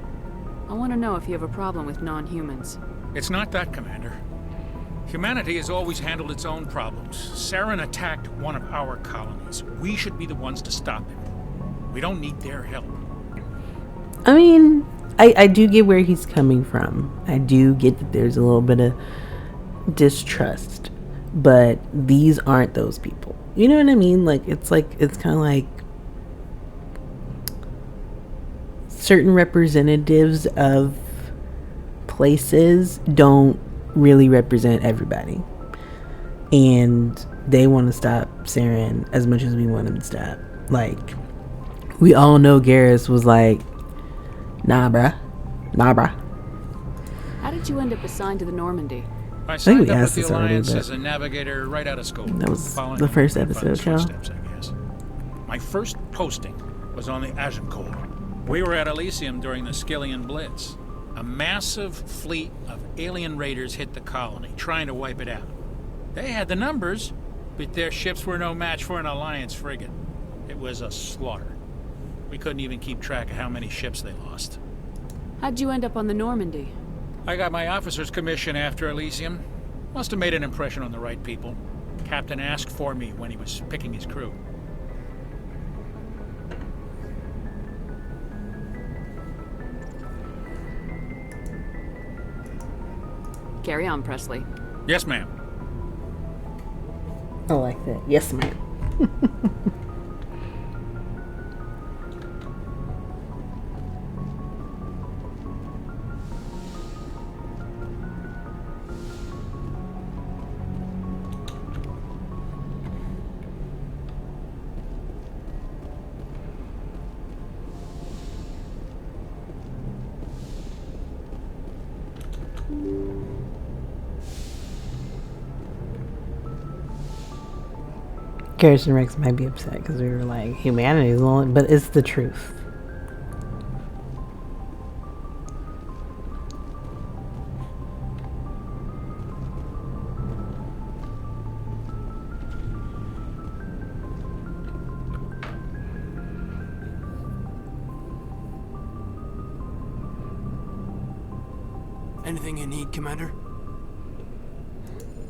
I want to know if you have a problem with non-humans. It's not that, Commander. Humanity has always handled its own problems. Saren attacked one of our colonies. We should be the ones to stop him. We don't need their help. I mean, I do get where he's coming from. I do get that there's a little bit of distrust, but these aren't those people. You know what I mean? It's kind of like certain representatives of places don't really represent everybody, and they want to stop Saren as much as we want him to stop. Like, we all know Garrus was like, nah bruh. How did you end up assigned to the Normandy? I signed up with the this already, Alliance but as a navigator right out of school. that was following the first my episode, father's y'all. footsteps, I guess. My first posting was on the Agincourt. We were at Elysium during the Skillian Blitz. A massive fleet of alien raiders hit the colony, trying to wipe it out. They had the numbers, but their ships were no match for an Alliance frigate. It was a slaughter. We couldn't even keep track of how many ships they lost. How'd you end up on the Normandy? I got my officer's commission after Elysium. Must have made an impression on the right people. Captain asked for me when he was picking his crew. Carry on, Presley. Yes, ma'am. I like that. Yes, ma'am. Garrus and Rex might be upset because we were like, humanity is only, but it's the truth. Anything you need, Commander?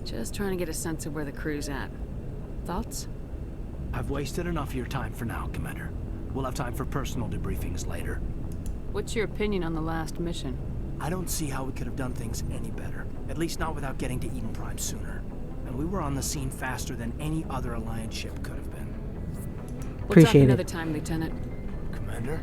Just trying to get a sense of where the crew's at. Thoughts? I've wasted enough of your time for now, Commander. We'll have time for personal debriefings later. What's your opinion on the last mission? I don't see how we could have done things any better. At least not without getting to Eden Prime sooner. And we were on the scene faster than any other Alliance ship could have been. We'll talk another time, Lieutenant. Commander?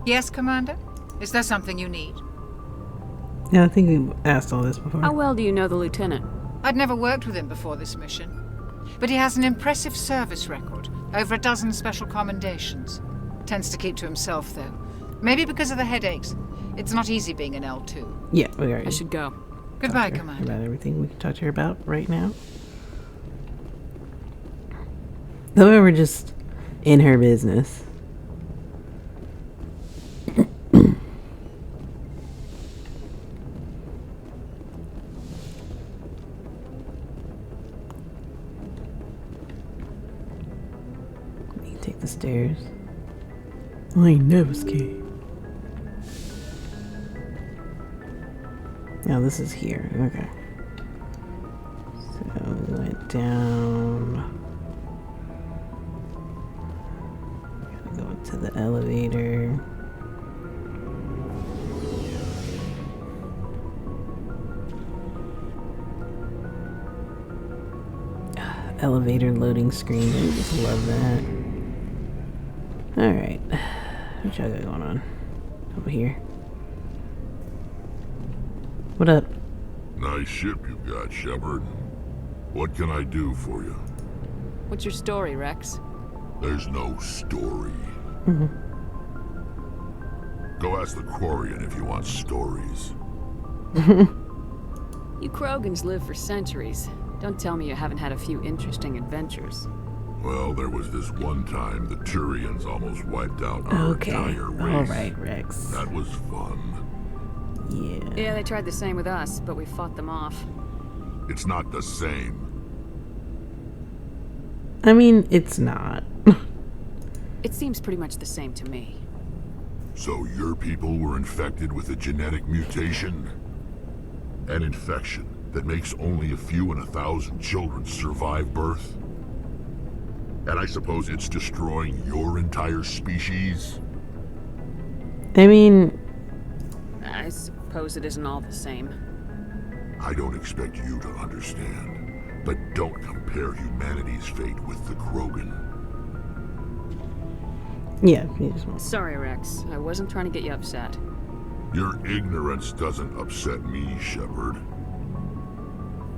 Yes, Commander? Is there something you need? Yeah, I think we asked all this before. How well do you know the lieutenant? I'd never worked with him before this mission. But he has an impressive service record. Over a dozen special commendations. Tends to keep to himself, though. Maybe because of the headaches. It's not easy being an L2. Yeah, we already. I should go. Goodbye, Commander. About everything we can talk to her about right now. Though we were just in her business. You take the stairs. I ain't never scared. Now this is here. Okay. So we went down. Gotta go into the elevator. Elevator loading screen. I just love that. Alright. What y'all got going on? Over here. What up? Nice ship you got, Shepard. What can I do for you? What's your story, Rex? There's no story. Go ask the Quarian if you want stories. You Krogans live for centuries. Don't tell me you haven't had a few interesting adventures. Well, there was this one time the Turians almost wiped out our entire race. Alright, Rex. That was fun. Yeah. Yeah, they tried the same with us, but we fought them off. It's not the same. I mean, it's not. It seems pretty much the same to me. So your people were infected with a genetic mutation? An infection that makes only a few in 1,000 children survive birth? And I suppose it's destroying your entire species? I mean... I suppose it isn't all the same. I don't expect you to understand, but don't compare humanity's fate with the Krogan. Yeah, you just won't. Sorry, Rex. I wasn't trying to get you upset. Your ignorance doesn't upset me, Shepard.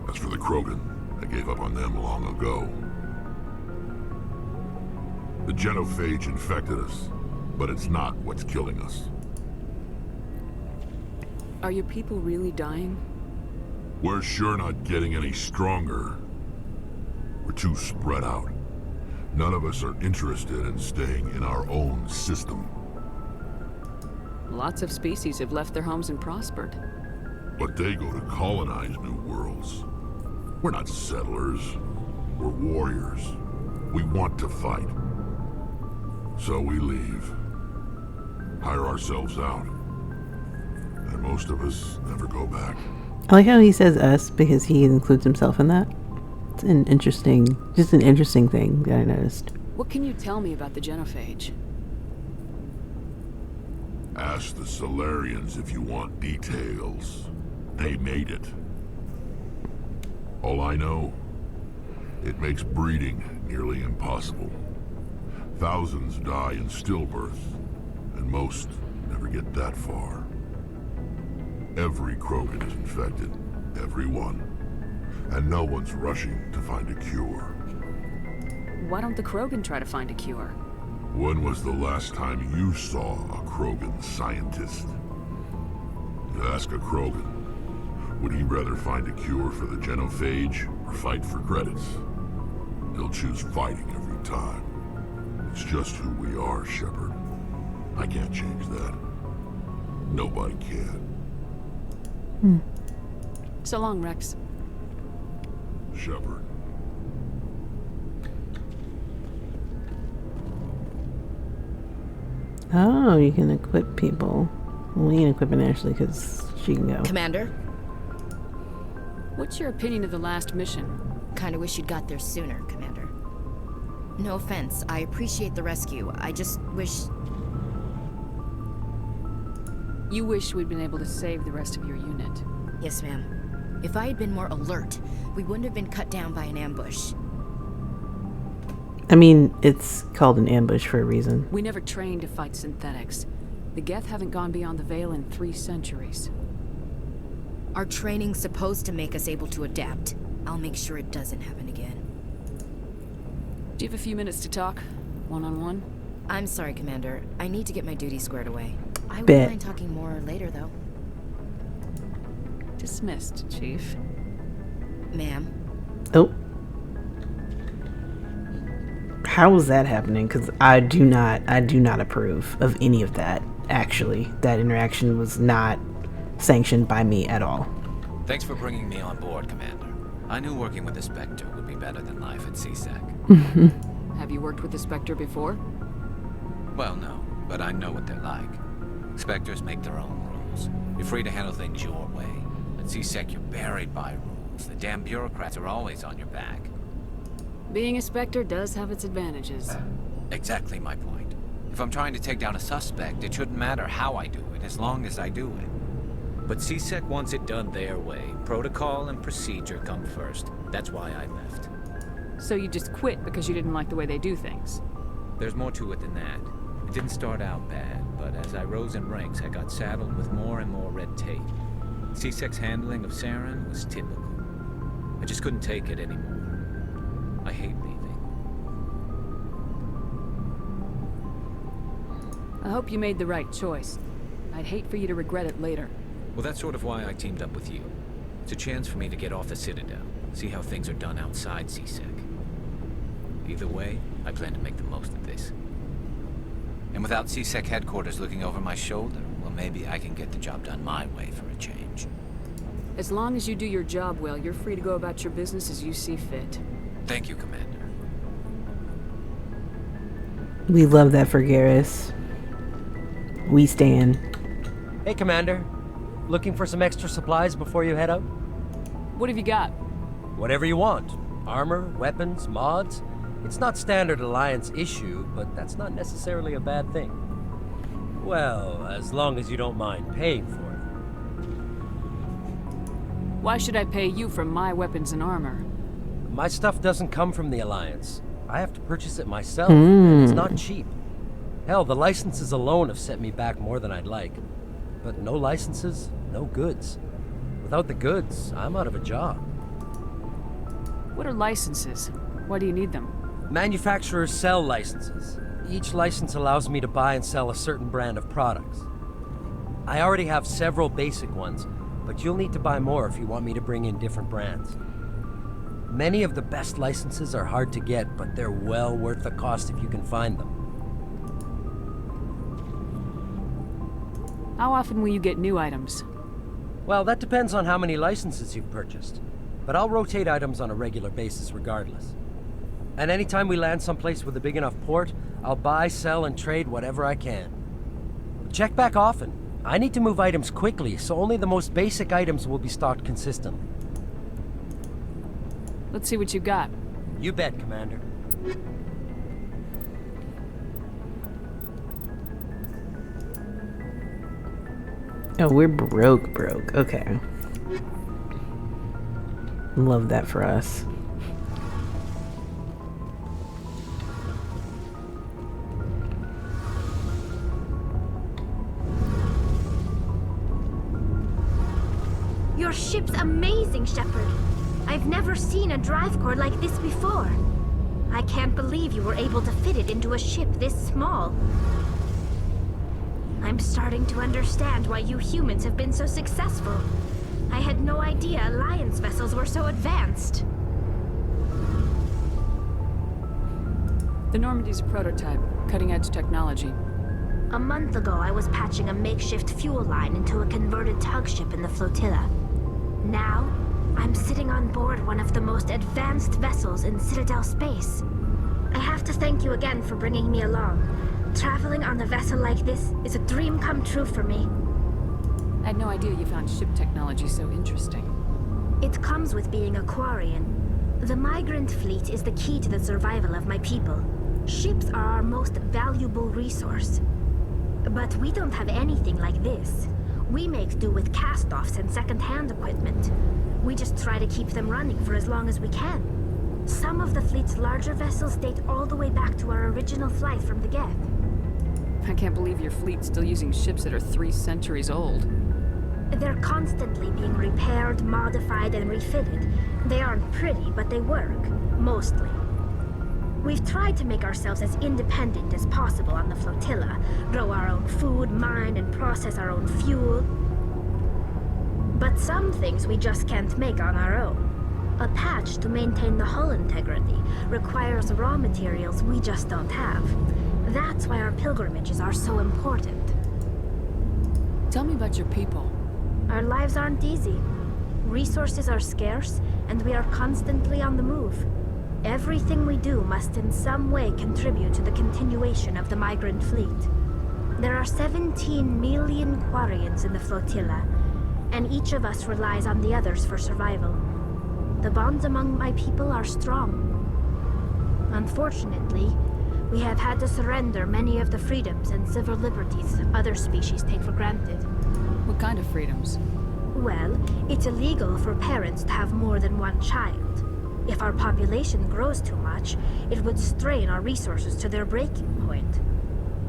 As for the Krogan, I gave up on them long ago. The genophage infected us, but it's not what's killing us. Are your people really dying? We're sure not getting any stronger. We're too spread out. None of us are interested in staying in our own system. Lots of species have left their homes and prospered. But they go to colonize new worlds. We're not settlers. We're warriors. We want to fight. So we leave. Hire ourselves out. And most of us never go back. I like how he says us because he includes himself in that. It's an interesting thing that I noticed. What can you tell me about the genophage? Ask the Solarians if you want details. They made it. All I know, it makes breeding nearly impossible. Thousands die in stillbirth, and most never get that far. Every Krogan is infected, every one. And no one's rushing to find a cure. Why don't the Krogan try to find a cure? When was the last time you saw a Krogan scientist? Ask a Krogan. Would he rather find a cure for the genophage or fight for credits? He'll choose fighting every time. It's just who we are, Shepard. I can't change that. Nobody can. So long, Rex. Shepard. Oh, you can equip people. Well, we can equip an Ashley because she can go. Commander? What's your opinion of the last mission? Kinda wish you'd got there sooner, Commander. No offense, I appreciate the rescue. I just wish... You wish we'd been able to save the rest of your unit. Yes, ma'am. If I had been more alert, we wouldn't have been cut down by an ambush. I mean, it's called an ambush for a reason. We never trained to fight synthetics. The Geth haven't gone beyond the Veil in 3 centuries. Our training's supposed to make us able to adapt. I'll make sure it doesn't happen again. Do you have a few minutes to talk? One-on-one? I'm sorry, Commander. I need to get my duties squared away. I Bet. wouldn't mind talking more later, though. Dismissed, Chief. Ma'am. Oh. How is that happening? Because I do not approve of any of that. Actually, that interaction was not sanctioned by me at all. Thanks for bringing me on board, Commander. I knew working with the Spectre would be better than life at CSEC. Have you worked with the Spectre before? Well, no, but I know what they're like. Spectres make their own rules. You're free to handle things your way. At CSEC, you're buried by rules. The damn bureaucrats are always on your back. Being a Spectre does have its advantages. Exactly my point. If I'm trying to take down a suspect, it shouldn't matter how I do it, as long as I do it. But CSEC wants it done their way. Protocol and procedure come first. That's why I left. So you just quit because you didn't like the way they do things? There's more to it than that. It didn't start out bad, but as I rose in ranks, I got saddled with more and more red tape. CSEC's handling of Saren was typical. I just couldn't take it anymore. I hate leaving. I hope you made the right choice. I'd hate for you to regret it later. Well, that's sort of why I teamed up with you. It's a chance for me to get off the Citadel, see how things are done outside CSEC. Either way, I plan to make the most of this. And without CSEC headquarters looking over my shoulder, well, maybe I can get the job done my way for a change. As long as you do your job well, you're free to go about your business as you see fit. Thank you, Commander. We love that for Garrus. We stand. Hey, Commander. Looking for some extra supplies before you head out? What have you got? Whatever you want. Armor, weapons, mods. It's not standard Alliance issue, but that's not necessarily a bad thing. Well, as long as you don't mind paying for it. Why should I pay you for my weapons and armor? My stuff doesn't come from the Alliance. I have to purchase it myself, and it's not cheap. Hell, the licenses alone have set me back more than I'd like. But no licenses, no goods. Without the goods, I'm out of a job. What are licenses? Why do you need them? Manufacturers sell licenses. Each license allows me to buy and sell a certain brand of products. I already have several basic ones, but you'll need to buy more if you want me to bring in different brands. Many of the best licenses are hard to get, but they're well worth the cost if you can find them. How often will you get new items? Well, that depends on how many licenses you've purchased. But I'll rotate items on a regular basis regardless. And anytime we land someplace with a big enough port, I'll buy, sell, and trade whatever I can. Check back often. I need to move items quickly, so only the most basic items will be stocked consistently. Let's see what you got. You bet, Commander. Oh, we're broke. Okay. Love that for us. Your ship's amazing, Shepard. I've never seen a drive core like this before. I can't believe you were able to fit it into a ship this small. I'm starting to understand why you humans have been so successful. I had no idea Alliance vessels were so advanced. The Normandy's a prototype, cutting-edge technology. A month ago, I was patching a makeshift fuel line into a converted tug ship in the flotilla. Now, I'm sitting on board one of the most advanced vessels in Citadel space. I have to thank you again for bringing me along. Traveling on a vessel like this is a dream come true for me. I had no idea you found ship technology so interesting. It comes with being a Quarian. The migrant fleet is the key to the survival of my people. Ships are our most valuable resource. But we don't have anything like this. We make do with cast-offs and second-hand equipment. We just try to keep them running for as long as we can. Some of the fleet's larger vessels date all the way back to our original flight from the Geth. I can't believe your fleet's still using ships that are 3 centuries old. They're constantly being repaired, modified, and refitted. They aren't pretty, but they work. Mostly. We've tried to make ourselves as independent as possible on the flotilla. Grow our own food, mine, and process our own fuel. But some things we just can't make on our own. A patch to maintain the hull integrity requires raw materials we just don't have. That's why our pilgrimages are so important. Tell me about your people. Our lives aren't easy. Resources are scarce, and we are constantly on the move. Everything we do must in some way contribute to the continuation of the migrant fleet. There are 17 million Quarians in the flotilla, and each of us relies on the others for survival. The bonds among my people are strong. Unfortunately, we have had to surrender many of the freedoms and civil liberties other species take for granted. What kind of freedoms? Well, it's illegal for parents to have more than one child. If our population grows too much, it would strain our resources to their breaking point.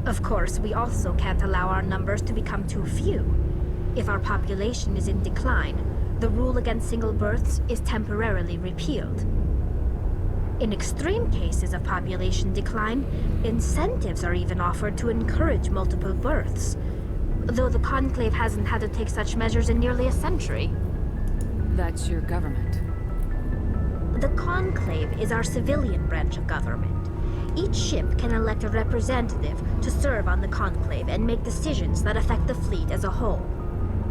Of course, we also can't allow our numbers to become too few. If our population is in decline, the rule against single births is temporarily repealed. In extreme cases of population decline, incentives are even offered to encourage multiple births, though the Conclave hasn't had to take such measures in nearly a century. That's your government. The Conclave is our civilian branch of government. Each ship can elect a representative to serve on the Conclave and make decisions that affect the fleet as a whole.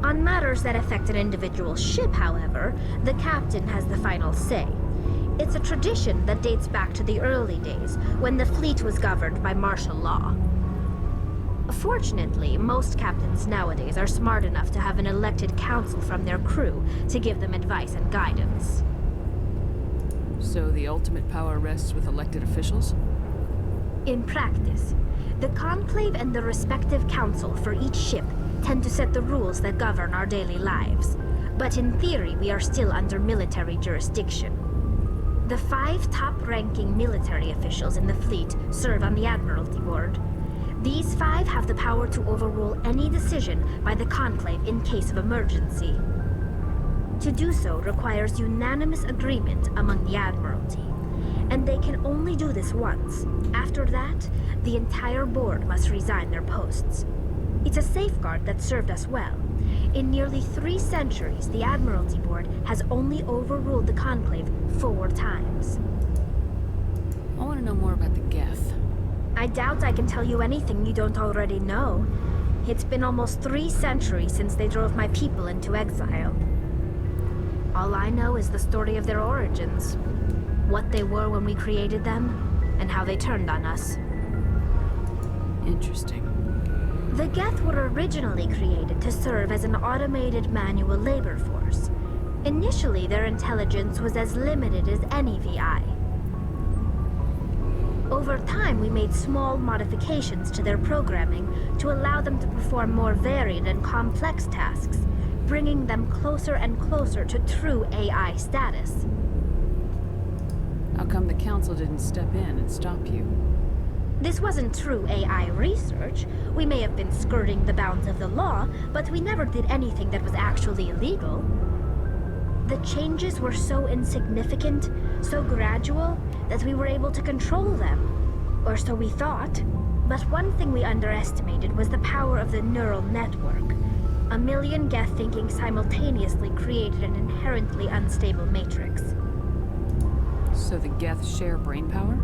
On matters that affect an individual ship, however, the captain has the final say. It's a tradition that dates back to the early days, when the fleet was governed by martial law. Fortunately, most captains nowadays are smart enough to have an elected council from their crew to give them advice and guidance. So the ultimate power rests with elected officials? In practice, the Conclave and the respective council for each ship tend to set the rules that govern our daily lives. But in theory, we are still under military jurisdiction. The 5 top-ranking military officials in the fleet serve on the Admiralty Board. These 5 have the power to overrule any decision by the Conclave in case of emergency. To do so requires unanimous agreement among the Admiralty, and they can only do this once. After that, the entire board must resign their posts. It's a safeguard that served us well. In nearly 3 centuries, the Admiralty Board has only overruled the Conclave 4 times. I want to know more about the Geth. I doubt I can tell you anything you don't already know. It's been almost 3 centuries since they drove my people into exile. All I know is the story of their origins. What they were when we created them, and how they turned on us. Interesting. The Geth were originally created to serve as an automated manual labor force. Initially, their intelligence was as limited as any VI. Over time, we made small modifications to their programming to allow them to perform more varied and complex tasks, bringing them closer and closer to true AI status. How come the Council didn't step in and stop you? This wasn't true AI research. We may have been skirting the bounds of the law, but we never did anything that was actually illegal. The changes were so insignificant, so gradual, that we were able to control them. Or so we thought. But one thing we underestimated was the power of the neural network. 1 million Geth thinking simultaneously created an inherently unstable matrix. So the Geth share brain power?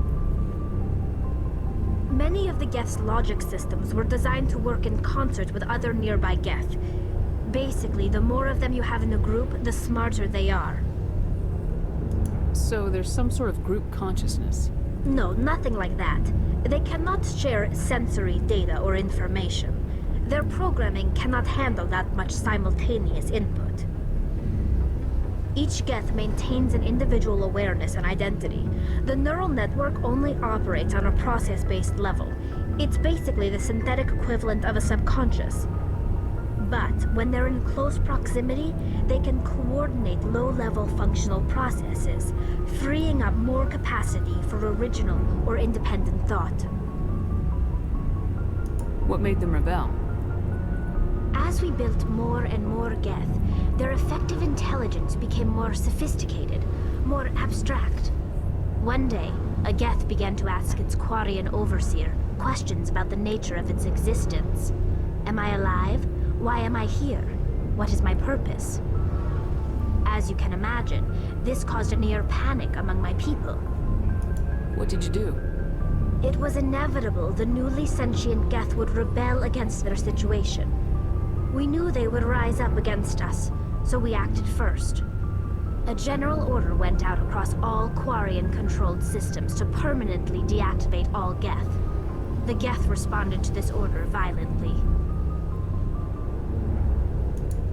Many of the Geth's logic systems were designed to work in concert with other nearby Geth. Basically, the more of them you have in a group, the smarter they are. So there's some sort of group consciousness? No, nothing like that. They cannot share sensory data or information. Their programming cannot handle that much simultaneous input. Each Geth maintains an individual awareness and identity. The neural network only operates on a process-based level. It's basically the synthetic equivalent of a subconscious. But when they're in close proximity, they can coordinate low-level functional processes, freeing up more capacity for original or independent thought. What made them rebel? As we built more and more Geth, their effective intelligence became more sophisticated, more abstract. One day, a Geth began to ask its Quarian overseer questions about the nature of its existence. Am I alive? Why am I here? What is my purpose? As you can imagine, this caused a near panic among my people. What did you do? It was inevitable the newly sentient Geth would rebel against their situation. We knew they would rise up against us, so we acted first. A general order went out across all Quarian-controlled systems to permanently deactivate all Geth. The Geth responded to this order violently.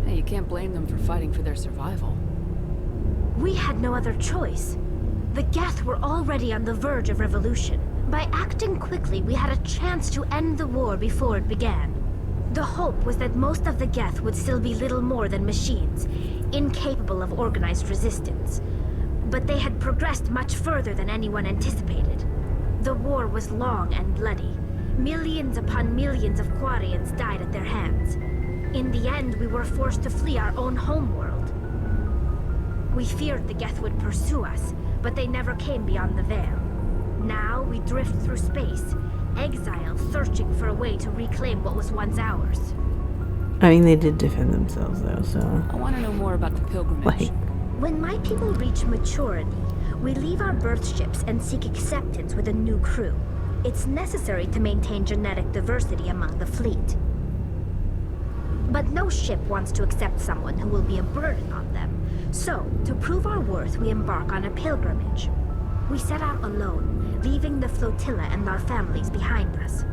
Hey, you can't blame them for fighting for their survival. We had no other choice. The Geth were already on the verge of revolution. By acting quickly, we had a chance to end the war before it began. The hope was that most of the Geth would still be little more than machines, incapable of organized resistance. But they had progressed much further than anyone anticipated. The war was long and bloody. Millions upon millions of Quarians died at their hands. In the end, we were forced to flee our own homeworld. We feared the Geth would pursue us, but they never came beyond the veil. Now we drift through space, exiled, searching for a way to reclaim what was once ours. I mean, they did defend themselves, though, so... I want to know more about the pilgrimage. When my people reach maturity, we leave our birth ships and seek acceptance with a new crew. It's necessary to maintain genetic diversity among the fleet. But no ship wants to accept someone who will be a burden on them. So, to prove our worth, we embark on a pilgrimage. We set out alone, leaving the flotilla and our families behind us.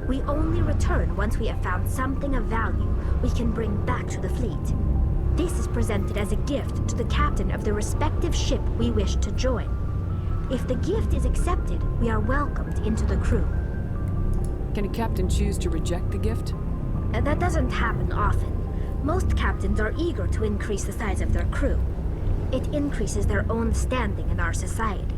We only return once we have found something of value we can bring back to the fleet. This is presented as a gift to the captain of the respective ship we wish to join. If the gift is accepted, we are welcomed into the crew. Can a captain choose to reject the gift? That doesn't happen often. Most captains are eager to increase the size of their crew. It increases their own standing in our society.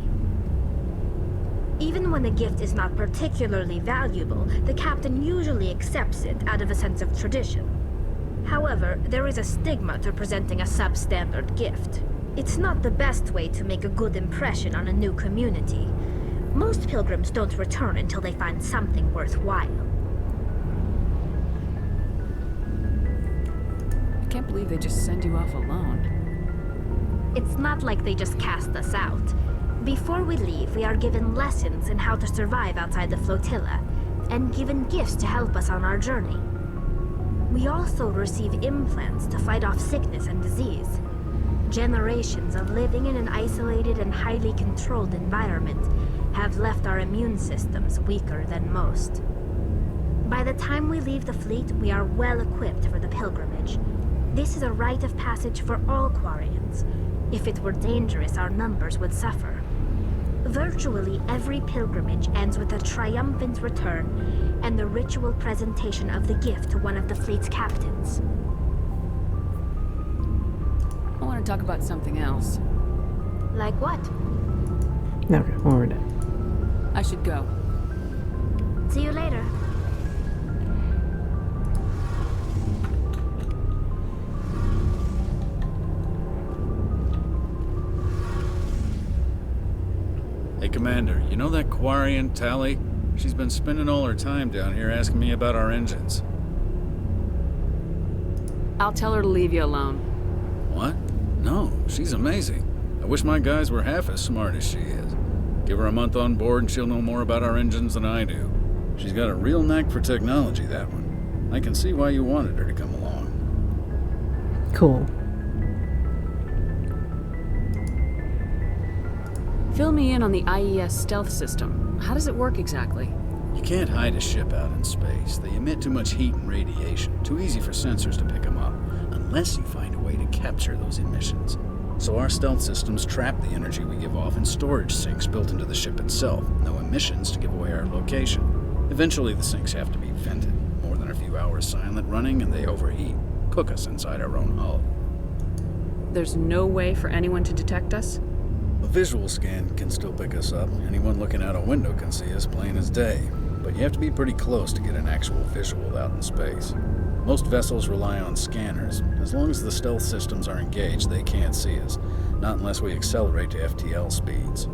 Even when a gift is not particularly valuable, the captain usually accepts it out of a sense of tradition. However, there is a stigma to presenting a substandard gift. It's not the best way to make a good impression on a new community. Most pilgrims don't return until they find something worthwhile. I can't believe they just send you off alone. It's not like they just cast us out. Before we leave, we are given lessons in how to survive outside the flotilla, and given gifts to help us on our journey. We also receive implants to fight off sickness and disease. Generations of living in an isolated and highly controlled environment have left our immune systems weaker than most. By the time we leave the fleet, we are well equipped for the pilgrimage. This is a rite of passage for all Quarians. If it were dangerous, our numbers would suffer. Virtually every pilgrimage ends with a triumphant return and the ritual presentation of the gift to one of the fleet's captains. I want to talk about something else. Like what? Okay, well, we're done. I should go. See you later. Hey, Commander, you know that Quarian, Tally? She's been spending all her time down here asking me about our engines. I'll tell her to leave you alone. What? No, she's amazing. I wish my guys were half as smart as she is. Give her a month on board and she'll know more about our engines than I do. She's got a real knack for technology, that one. I can see why you wanted her to come along. Cool. Fill me in on the IES stealth system. How does it work exactly? You can't hide a ship out in space. They emit too much heat and radiation. Too easy for sensors to pick them up, unless you find a way to capture those emissions. So our stealth systems trap the energy we give off in storage sinks built into the ship itself. No emissions to give away our location. Eventually the sinks have to be vented. More than a few hours silent running and they overheat. Cook us inside our own hull. There's no way for anyone to detect us? A visual scan can still pick us up. Anyone looking out a window can see us plain as day. but you have to be pretty close to get an actual visual out in space. Most vessels rely on scanners. As long as the stealth systems are engaged, they can't see us. Not unless we accelerate to FTL speeds.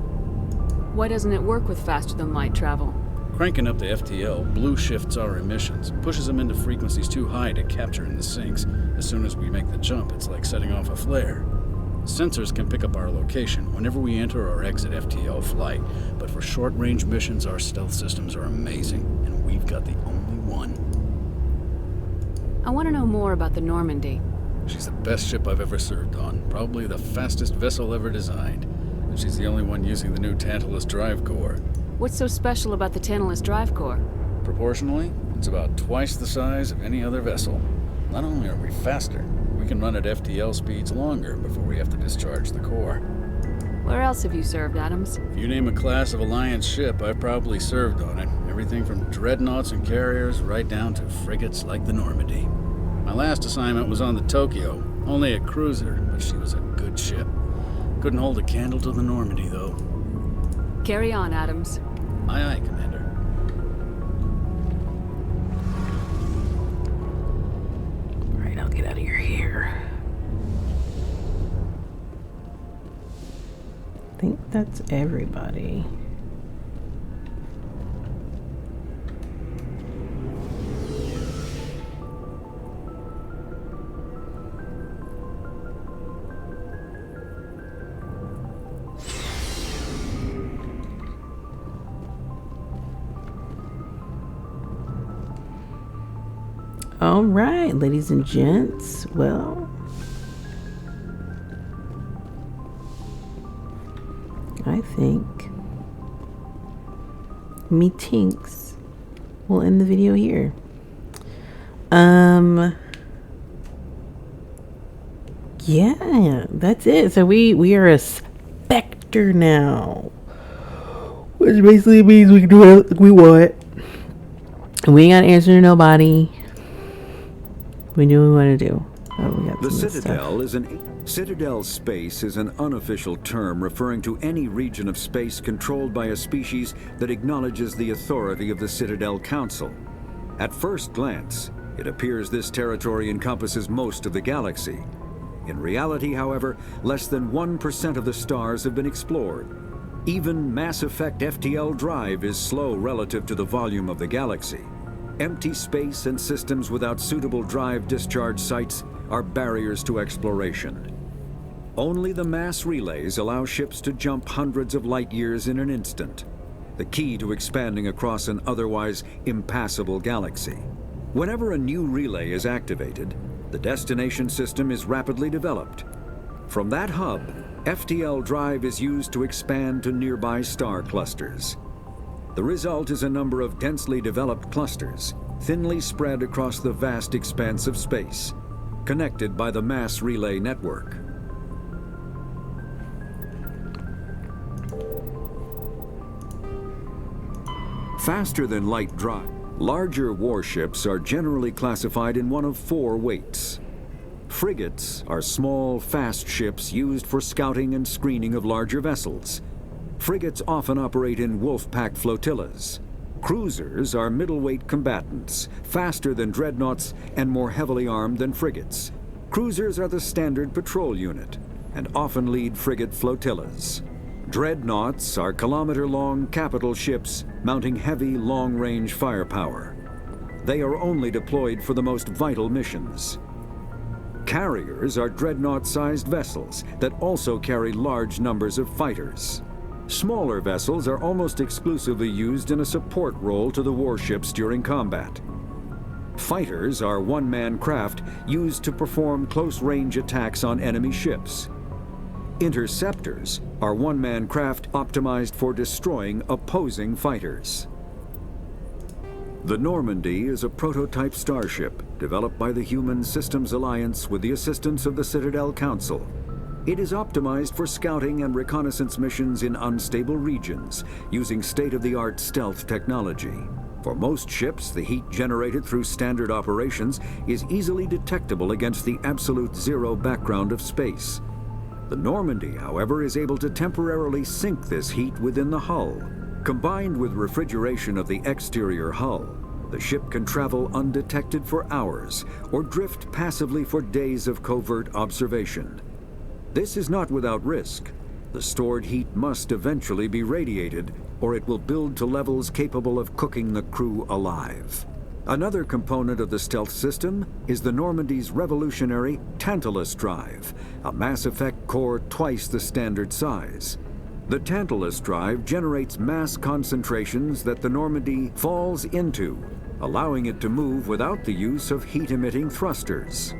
Why doesn't it work with faster-than-light travel? Cranking up the FTL blue shifts our emissions, pushes them into frequencies too high to capture in the sinks. As soon as we make the jump, it's like setting off a flare. Sensors can pick up our location whenever we enter or exit FTL flight, but for short-range missions, our stealth systems are amazing, and we've got the only one. I want to know more about the Normandy. She's the best ship I've ever served on, probably the fastest vessel ever designed. And she's the only one using the new Tantalus drive core. What's so special about the Tantalus drive core? Proportionally, it's about twice the size of any other vessel. Not only are we faster, we can run at FTL speeds longer before we have to discharge the core. Where else have you served, Adams? If you name a class of Alliance ship, I've probably served on it. Everything from dreadnoughts and carriers right down to frigates like the Normandy. My last assignment was on the Tokyo, only a cruiser, but she was a good ship. Couldn't hold a candle to the Normandy, though. Carry on, Adams. Aye, aye, Commander. Alright, I'll get out of your hair. I think that's everybody. All right, ladies and gents. Well, I think me tinks will end the video here. Yeah, that's it. So we are a Spectre now, which basically means we can do whatever we want. We ain't got to answer to nobody. We do what we want to do. Oh, we got the some Citadel stuff. Citadel space is an unofficial term referring to any region of space controlled by a species that acknowledges the authority of the Citadel Council. At first glance, it appears this territory encompasses most of the galaxy. In reality, however, less than 1% of the stars have been explored. Even Mass Effect FTL drive is slow relative to the volume of the galaxy. Empty space and systems without suitable drive discharge sites are barriers to exploration. Only the mass relays allow ships to jump hundreds of light years in an instant, the key to expanding across an otherwise impassable galaxy. Whenever a new relay is activated, the destination system is rapidly developed. From that hub, FTL drive is used to expand to nearby star clusters. The result is a number of densely developed clusters, thinly spread across the vast expanse of space, connected by the mass relay network. Faster than light drive, larger warships are generally classified in one of 4 weights. Frigates are small, fast ships used for scouting and screening of larger vessels. Frigates often operate in wolf-pack flotillas. Cruisers are middleweight combatants, faster than dreadnoughts and more heavily armed than frigates. Cruisers are the standard patrol unit and often lead frigate flotillas. Dreadnoughts are kilometer-long capital ships mounting heavy, long-range firepower. They are only deployed for the most vital missions. Carriers are dreadnought-sized vessels that also carry large numbers of fighters. Smaller vessels are almost exclusively used in a support role to the warships during combat. Fighters are one-man craft used to perform close-range attacks on enemy ships. Interceptors are one-man craft optimized for destroying opposing fighters. The Normandy is a prototype starship developed by the Human Systems Alliance with the assistance of the Citadel Council. It is optimized for scouting and reconnaissance missions in unstable regions, using state-of-the-art stealth technology. For most ships, the heat generated through standard operations is easily detectable against the absolute zero background of space. The Normandy, however, is able to temporarily sink this heat within the hull. Combined with refrigeration of the exterior hull, the ship can travel undetected for hours or drift passively for days of covert observation. This is not without risk. The stored heat must eventually be radiated, or it will build to levels capable of cooking the crew alive. Another component of the stealth system is the Normandy's revolutionary Tantalus drive, a Mass Effect core twice the standard size. The Tantalus drive generates mass concentrations that the Normandy falls into, allowing it to move without the use of heat-emitting thrusters.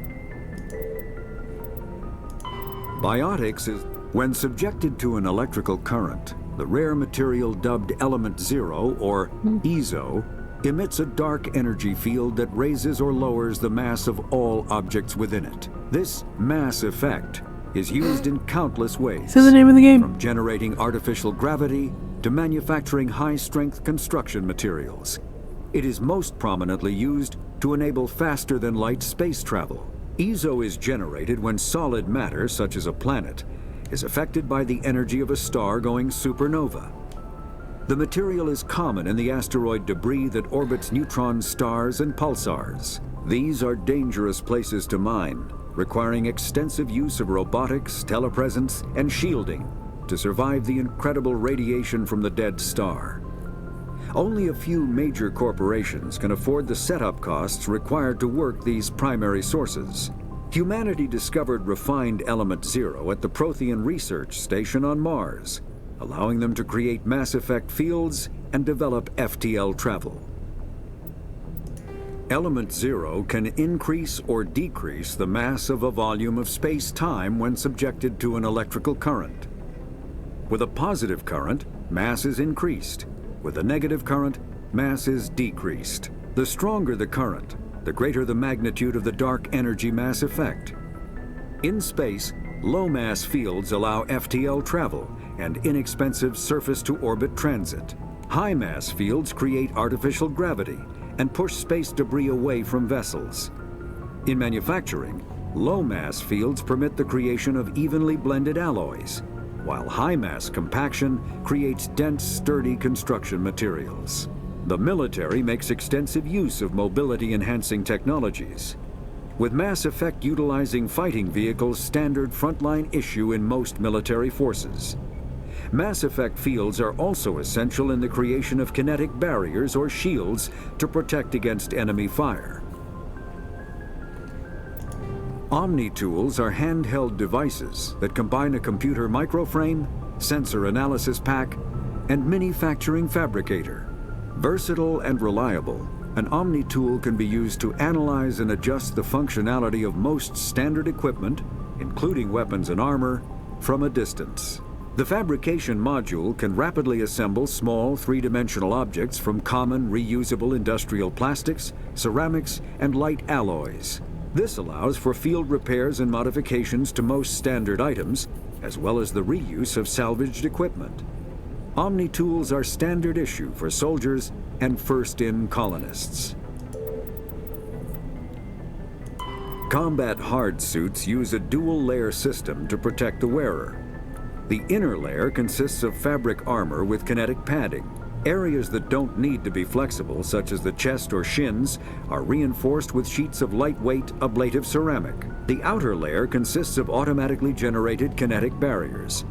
Biotics is when subjected to an electrical current, the rare material dubbed Element Zero, or EZO, emits a dark energy field that raises or lowers the mass of all objects within it. This mass effect is used in countless ways. So the name of the game. From generating artificial gravity to manufacturing high-strength construction materials. It is most prominently used to enable faster-than-light space travel. EZO is generated when solid matter, such as a planet, is affected by the energy of a star going supernova. The material is common in the asteroid debris that orbits neutron stars and pulsars. These are dangerous places to mine, requiring extensive use of robotics, telepresence, and shielding to survive the incredible radiation from the dead star. Only a few major corporations can afford the setup costs required to work these primary sources. Humanity discovered refined Element Zero at the Prothean Research Station on Mars, allowing them to create Mass Effect fields and develop FTL travel. Element Zero can increase or decrease the mass of a volume of space-time when subjected to an electrical current. With a positive current, mass is increased. With a negative current, mass is decreased. The stronger the current, the greater the magnitude of the dark energy mass effect. In space, low-mass fields allow FTL travel and inexpensive surface-to-orbit transit. High-mass fields create artificial gravity and push space debris away from vessels. In manufacturing, low-mass fields permit the creation of evenly blended alloys, while high-mass compaction creates dense, sturdy construction materials. The military makes extensive use of mobility-enhancing technologies, with Mass Effect utilizing fighting vehicles standard frontline issue in most military forces. Mass Effect fields are also essential in the creation of kinetic barriers or shields to protect against enemy fire. Omni-tools are handheld devices that combine a computer microframe, sensor analysis pack, and manufacturing fabricator. Versatile and reliable, an Omni-tool can be used to analyze and adjust the functionality of most standard equipment, including weapons and armor, from a distance. The fabrication module can rapidly assemble small three-dimensional objects from common reusable industrial plastics, ceramics, and light alloys. This allows for field repairs and modifications to most standard items, as well as the reuse of salvaged equipment. Omni-tools are standard issue for soldiers and first-in colonists. Combat hard suits use a dual-layer system to protect the wearer. The inner layer consists of fabric armor with kinetic padding. Areas that don't need to be flexible, such as the chest or shins, are reinforced with sheets of lightweight, ablative ceramic. The outer layer consists of automatically generated kinetic barriers.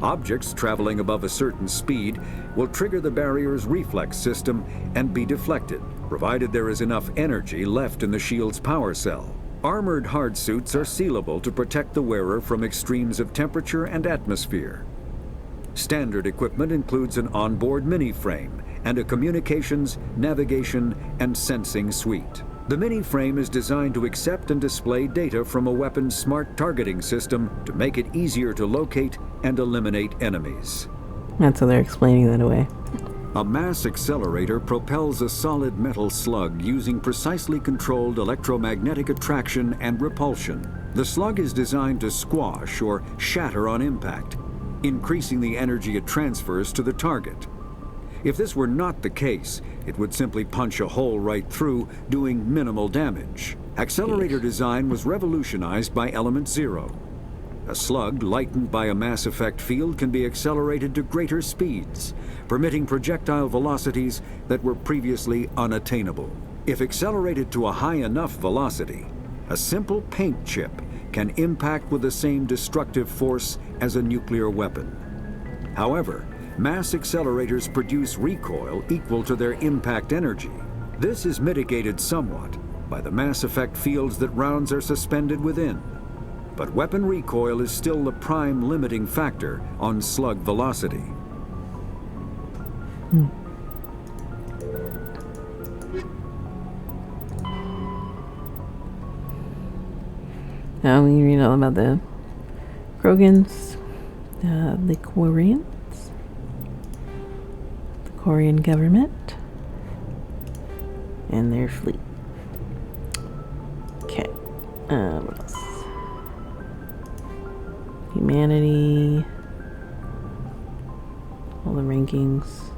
Objects traveling above a certain speed will trigger the barrier's reflex system and be deflected, provided there is enough energy left in the shield's power cell. Armored hard suits are sealable to protect the wearer from extremes of temperature and atmosphere. Standard equipment includes an onboard mini-frame and a communications, navigation, and sensing suite. The mini-frame is designed to accept and display data from a weapon's smart targeting system to make it easier to locate and eliminate enemies. That's how they're explaining that away. A mass accelerator propels a solid metal slug using precisely controlled electromagnetic attraction and repulsion. The slug is designed to squash or shatter on impact, increasing the energy it transfers to the target. If this were not the case, it would simply punch a hole right through, doing minimal damage. Accelerator design was revolutionized by Element Zero. A slug lightened by a mass effect field can be accelerated to greater speeds, permitting projectile velocities that were previously unattainable. If accelerated to a high enough velocity, a simple paint chip can impact with the same destructive force as a nuclear weapon. However, mass accelerators produce recoil equal to their impact energy. This is mitigated somewhat by the mass effect fields that rounds are suspended within. But weapon recoil is still the prime limiting factor on slug velocity. Now we read all about the Krogans, the Quarians, the Quarian government, and their fleet. Okay, what else? Humanity, all the rankings.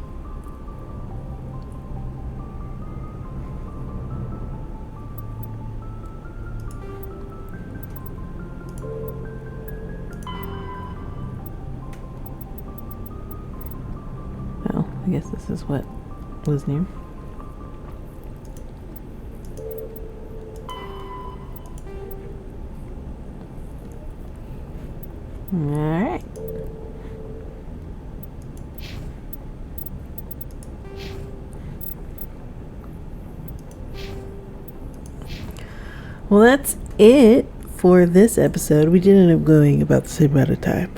Well, I guess this is what was new. Alright. Well, that's it for this episode. We did end up going about the same amount of time.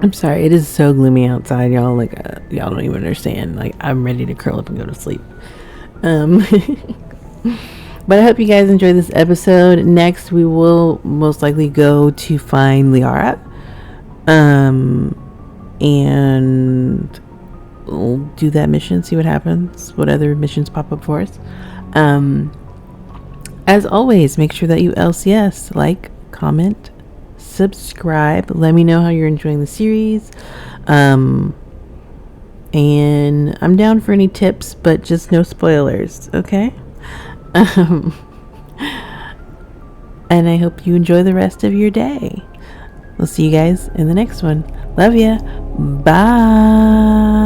I'm sorry, it is so gloomy outside, y'all. Like, y'all don't even understand. Like, I'm ready to curl up and go to sleep. But I hope you guys enjoyed this episode. Next, we will most likely go to find Liara. And we'll do that mission, see what happens, what other missions pop up for us. As always, make sure that you LCS, like, comment, subscribe. Let me know how you're enjoying the series. And I'm down for any tips, but just no spoilers, okay? And I hope you enjoy the rest of your day. We'll see you guys in the next one. Love ya. Bye.